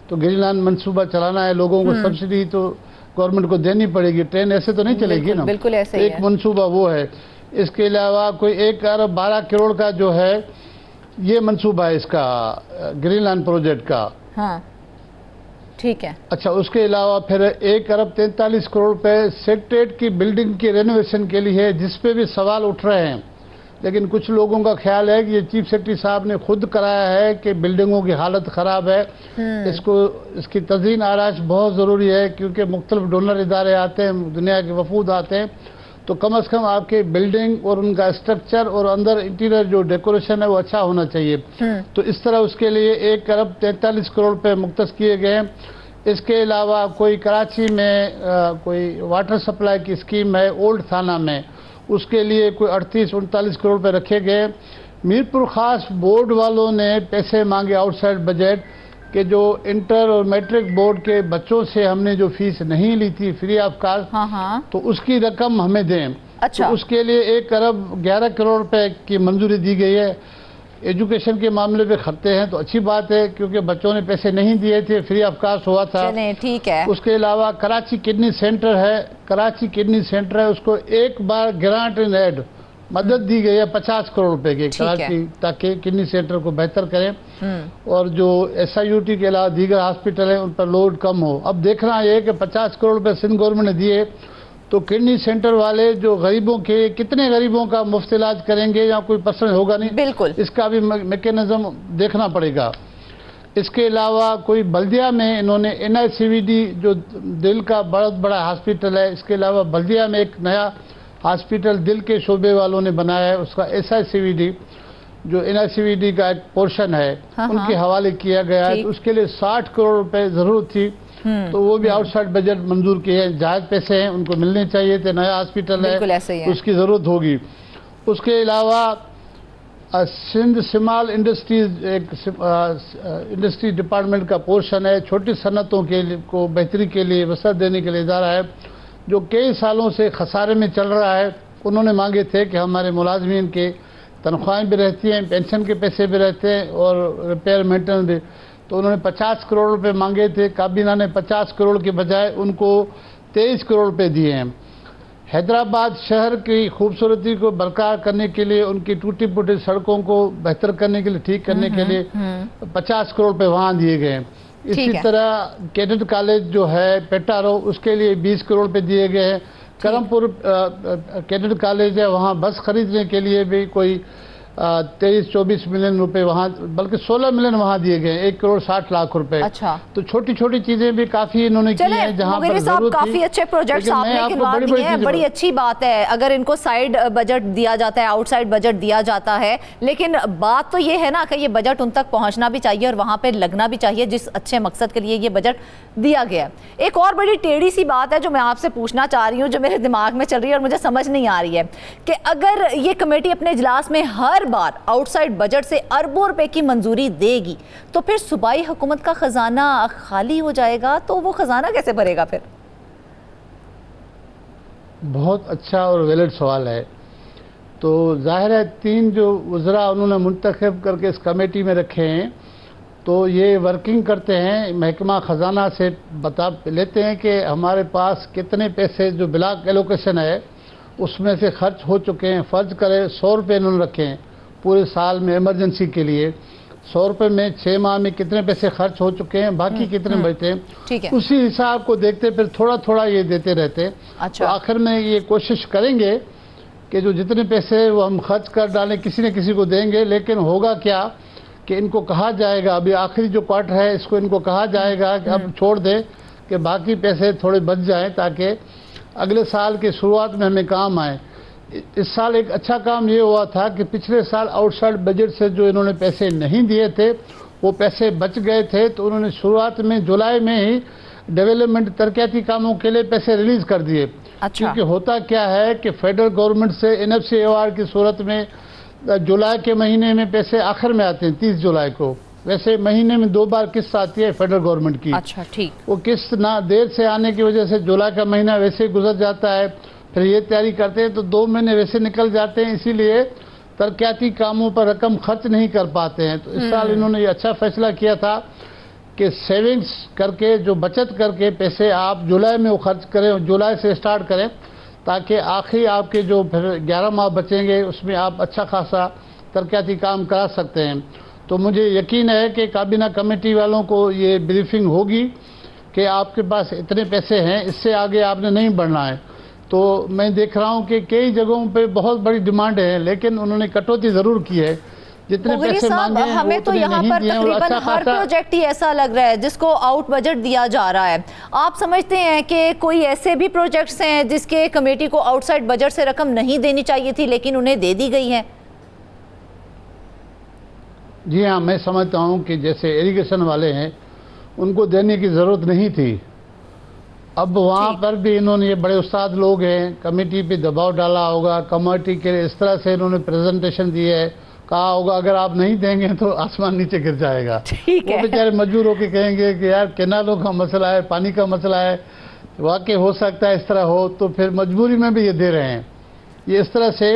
तो ग्रीन लाइन मनसूबा चलाना है, लोगों को सब्सिडी तो गवर्नमेंट को देनी पड़ेगी, ट्रेन ऐसे तो नहीं चलेगी ना, बिल्कुल ऐसे ही एक मनसूबा वो है। इसके अलावा कोई 1 अरब 12 करोड़ का जो है ये मनसूबा है इसका ग्रीन लाइन प्रोजेक्ट का। हाँ, ठीक है। अच्छा, उसके अलावा फिर 1 अरब 43 करोड़ रुपए सेक्रेटेरिएट की बिल्डिंग की रेनोवेशन के लिए है, जिस पे भी सवाल उठ रहे हैं। लेकिन कुछ लोगों का ख्याल है कि ये चीफ सेक्रेटरी साहब ने खुद कराया है कि बिल्डिंगों की हालत ख़राब है, इसकी तज़ीन आराइश बहुत ज़रूरी है, क्योंकि मुख्तलिफ डोनर इदारे आते हैं, दुनिया के वफूद आते हैं, तो कम अज़ कम आपके बिल्डिंग और उनका स्ट्रक्चर और अंदर इंटीरियर जो डेकोरेशन है वो अच्छा होना चाहिए। तो इस तरह उसके लिए 1 अरब 43 करोड़ रुपये मुख्तस किए गए हैं। इसके अलावा कोई कराची में कोई वाटर सप्लाई की स्कीम है ओल्ड थाना में, उसके लिए कोई 38-39 करोड़ रुपये रखे गए। मीरपुर खास बोर्ड वालों ने पैसे मांगे आउटसाइड बजट कि जो इंटर और मैट्रिक बोर्ड के बच्चों से हमने जो फीस नहीं ली थी फ्री ऑफ कास्ट, तो उसकी रकम हमें दें। अच्छा। तो उसके लिए 1 अरब 11 करोड़ रुपए की मंजूरी दी गई है। एजुकेशन के मामले पे खर्चे हैं तो अच्छी बात है, क्योंकि बच्चों ने पैसे नहीं दिए थे, फ्री ऑफ कास्ट हुआ था। ठीक है। उसके अलावा कराची किडनी सेंटर है, कराची किडनी सेंटर है, उसको एक बार ग्रांट इन एड मदद दी गई है 50 करोड़ रुपए की कराची, ताकि किडनी सेंटर को बेहतर करें और जो SIUT के अलावा दीगर हॉस्पिटल है उन पर लोड कम हो। अब देखना ये कि 50 करोड़ रुपए सिंध गवर्नमेंट ने दिए, तो किडनी सेंटर वाले जो गरीबों के कितने गरीबों का मुफ्त इलाज करेंगे या कोई परसेंट होगा नहीं, बिल्कुल इसका भी मैकेनिज्म देखना पड़ेगा। इसके अलावा कोई बल्दिया में इन्होंने NICVD जो दिल का बहुत बड़ा हॉस्पिटल है, इसके अलावा बल्दिया में एक नया हॉस्पिटल दिल के शोबे वालों ने बनाया है, उसका SICVD जो NICVD का एक पोर्शन है उनके हवाले किया गया है। तो उसके लिए 60 करोड़ रुपए जरूरत थी, तो वो भी आउटसाइड बजट मंजूर किए हैं। जायज पैसे हैं, उनको मिलने चाहिए थे। नया हॉस्पिटल है, उसकी ज़रूरत होगी। उसके अलावा सिंध सिमाल इंडस्ट्रीज एक इंडस्ट्री डिपार्टमेंट का पोर्शन है, छोटी सनतों के लिए को बेहतरी के लिए वसअत देने के लिए इदारा है, जो कई सालों से खसारे में चल रहा है। उन्होंने मांगे थे कि हमारे मुलाजमीन के तनख्वाहें भी रहती हैं, पेंशन के पैसे भी रहते हैं और रिपेयर मेंटेनेंस भी, तो उन्होंने 50 करोड़ रुपए मांगे थे। काबीना ने 50 करोड़ के बजाय उनको 23 करोड़ रुपए दिए हैं। हैदराबाद शहर की खूबसूरती को बरकरार करने के लिए, उनकी टूटी फूटी सड़कों को बेहतर करने के लिए, ठीक करने के लिए 50 करोड़ रुपए वहाँ दिए गए। इसी तरह कैडेट कॉलेज जो है पेटारो, उसके लिए 20 करोड़ रुपए दिए गए हैं। करमपुर कैडेट कॉलेज है, वहाँ बस खरीदने के लिए भी कोई 23-24 मिलियन रुपए वहाँ, बल्कि 16 मिलियन वहाँ दिए गए, 1 करोड़ 60 लाख रुपए। अच्छा। तो छोटी छोटी चीजें भी काफी इन्होंने की हैं जहाँ पर जरूरत थी। काफी अच्छे प्रोजेक्ट्स आपने गिनवा दिए हैं, बड़ी अच्छी बात है अगर इनको साइड बजट दिया जाता है, आउटसाइड बजट दिया जाता है। लेकिन बात तो ये है ना कि ये बजट उन तक पहुंचना भी चाहिए और वहां पे लगना भी चाहिए जिस अच्छे मकसद के लिए ये बजट दिया गया है। एक और बड़ी टेढ़ी सी बात है जो मैं आपसे पूछना चाह रही हूँ, जो मेरे दिमाग में चल रही है और मुझे समझ नहीं आ रही है कि अगर ये कमेटी अपने इजलास में हर बार आउटसाइड बजट से अरबों रुपए की मंजूरी देगी तो फिर सूबाई हुकूमत का खजाना खाली हो जाएगा, तो वो खजाना कैसे भरेगा फिर? बहुत अच्छा और वैलिड सवाल है। तो जाहिर है 3 जो वज़रा उन्होंने मुंतखब करके इस कमेटी में रखे हैं, तो ये वर्किंग करते हैं, महकमा ख़जाना से बता लेते हैं कि हमारे पास कितने पैसे जो ब्लॉक एलोकेशन है उसमें से खर्च हो चुके हैं। फ़र्ज करें 100 रुपये इन्होंने रखे हैं पूरे साल में इमरजेंसी के लिए, 100 रुपये में 6 माह में कितने पैसे खर्च हो चुके हैं, बाकी कितने बचते हैं, उसी हिसाब को देखते फिर थोड़ा थोड़ा ये देते रहते हैं। अच्छा। तो आखिर में ये कोशिश करेंगे कि जो जितने पैसे वो हम खर्च कर डालें किसी न किसी को देंगे। लेकिन होगा क्या कि इनको कहा जाएगा, अभी आखिरी जो क्वार्टर है इसको इनको कहा जाएगा कि अब छोड़ दें कि बाकी पैसे थोड़े बच जाएं ताकि अगले साल की शुरुआत में हमें काम आए। इस साल एक अच्छा काम ये हुआ था कि पिछले साल आउटसाइड बजट से जो इन्होंने पैसे नहीं दिए थे वो पैसे बच गए थे, तो उन्होंने शुरुआत में जुलाई में ही डेवलपमेंट तरक्याती कामों के लिए पैसे रिलीज कर दिए। अच्छा। क्योंकि होता क्या है कि फेडरल गवर्नमेंट से NFC अवार्ड की सूरत में जुलाई के महीने में पैसे आखिर में आते हैं 30 जुलाई को। वैसे महीने में 2 बार किस्त आती है फेडरल गवर्नमेंट की। अच्छा, ठीक। वो किस्त ना देर से आने की वजह से जुलाई का महीना वैसे गुजर जाता है, फिर ये तैयारी करते हैं तो 2 महीने वैसे निकल जाते हैं, इसीलिए तरक्याती कामों पर रकम खर्च नहीं कर पाते हैं। तो इस साल इन्होंने ये अच्छा फैसला किया था कि सेविंग्स करके, जो बचत करके पैसे आप जुलाई में वो खर्च करें, जुलाई से स्टार्ट करें, ताकि आखिरी आपके जो फिर 11 माह बचेंगे उसमें आप अच्छा खासा तरक्याती काम करा सकते हैं। तो मुझे यकीन है कि काबीना कमेटी वालों को ये ब्रीफिंग होगी कि आपके पास इतने पैसे हैं, इससे आगे आपने नहीं बढ़ना है। तो मैं देख रहा हूँ कि कई जगहों पे बहुत बड़ी डिमांड है, लेकिन उन्होंने कटौती ज़रूर की है। जितने पैसे मांगे हैं हमें तो यहाँ पर तकरीबन हर प्रोजेक्ट ही ऐसा लग रहा है जिसको आउट बजट दिया जा रहा है। आप समझते हैं कि कोई ऐसे भी प्रोजेक्ट्स हैं जिसके कमेटी को आउटसाइड बजट से रकम नहीं देनी चाहिए थी लेकिन उन्हें दे दी गई है? जी हाँ, मैं समझता हूँ कि जैसे इरिगेशन वाले हैं उनको देने की ज़रूरत नहीं थी। अब वहाँ पर भी इन्होंने, ये बड़े उस्ताद लोग हैं, कमेटी पे दबाव डाला होगा, कमेटी के इस तरह से इन्होंने प्रेजेंटेशन दी है, कहा होगा अगर आप नहीं देंगे तो आसमान नीचे गिर जाएगा। वो बेचारे मजबूर होकर कहेंगे कि यार कैनालों का मसला है, पानी का मसला है, वाकई हो सकता है इस तरह हो, तो फिर मजबूरी में भी ये दे रहे हैं। ये इस तरह से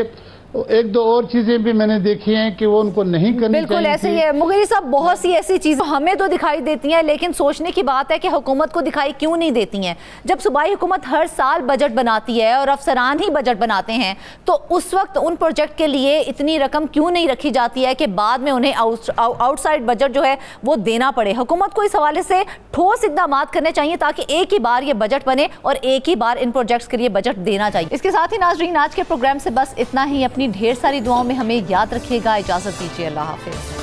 एक दो और चीजें भी मैंने देखी हैं कि वो उनको नहीं करनी चाहिए। बिल्कुल ऐसे ही है मुगेरी साहब, बहुत सी ऐसी चीजें हमें तो दिखाई देती हैं, लेकिन सोचने की बात है कि हुकूमत को दिखाई क्यों नहीं देती हैं। जब सूबाई हुकूमत हर साल बजट बनाती है और अफसरान ही बजट बनाते हैं, तो उस वक्त उन प्रोजेक्ट के लिए इतनी रकम क्यों नहीं रखी जाती है कि बाद में उन्हें आउटसाइड बजट जो है वो देना पड़े। हुकूमत को इस हवाले से ठोस इक़दाम करने चाहिए ताकि एक ही बार ये बजट बने और एक ही बार इन प्रोजेक्ट्स के लिए बजट देना चाहिए। इसके साथ ही नाज़रीन, आज के प्रोग्राम से बस इतना ही। अपनी ढेर सारी दुआओं में हमें याद रखिएगा। इजाज़त दीजिए, अल्लाह हाफिज़।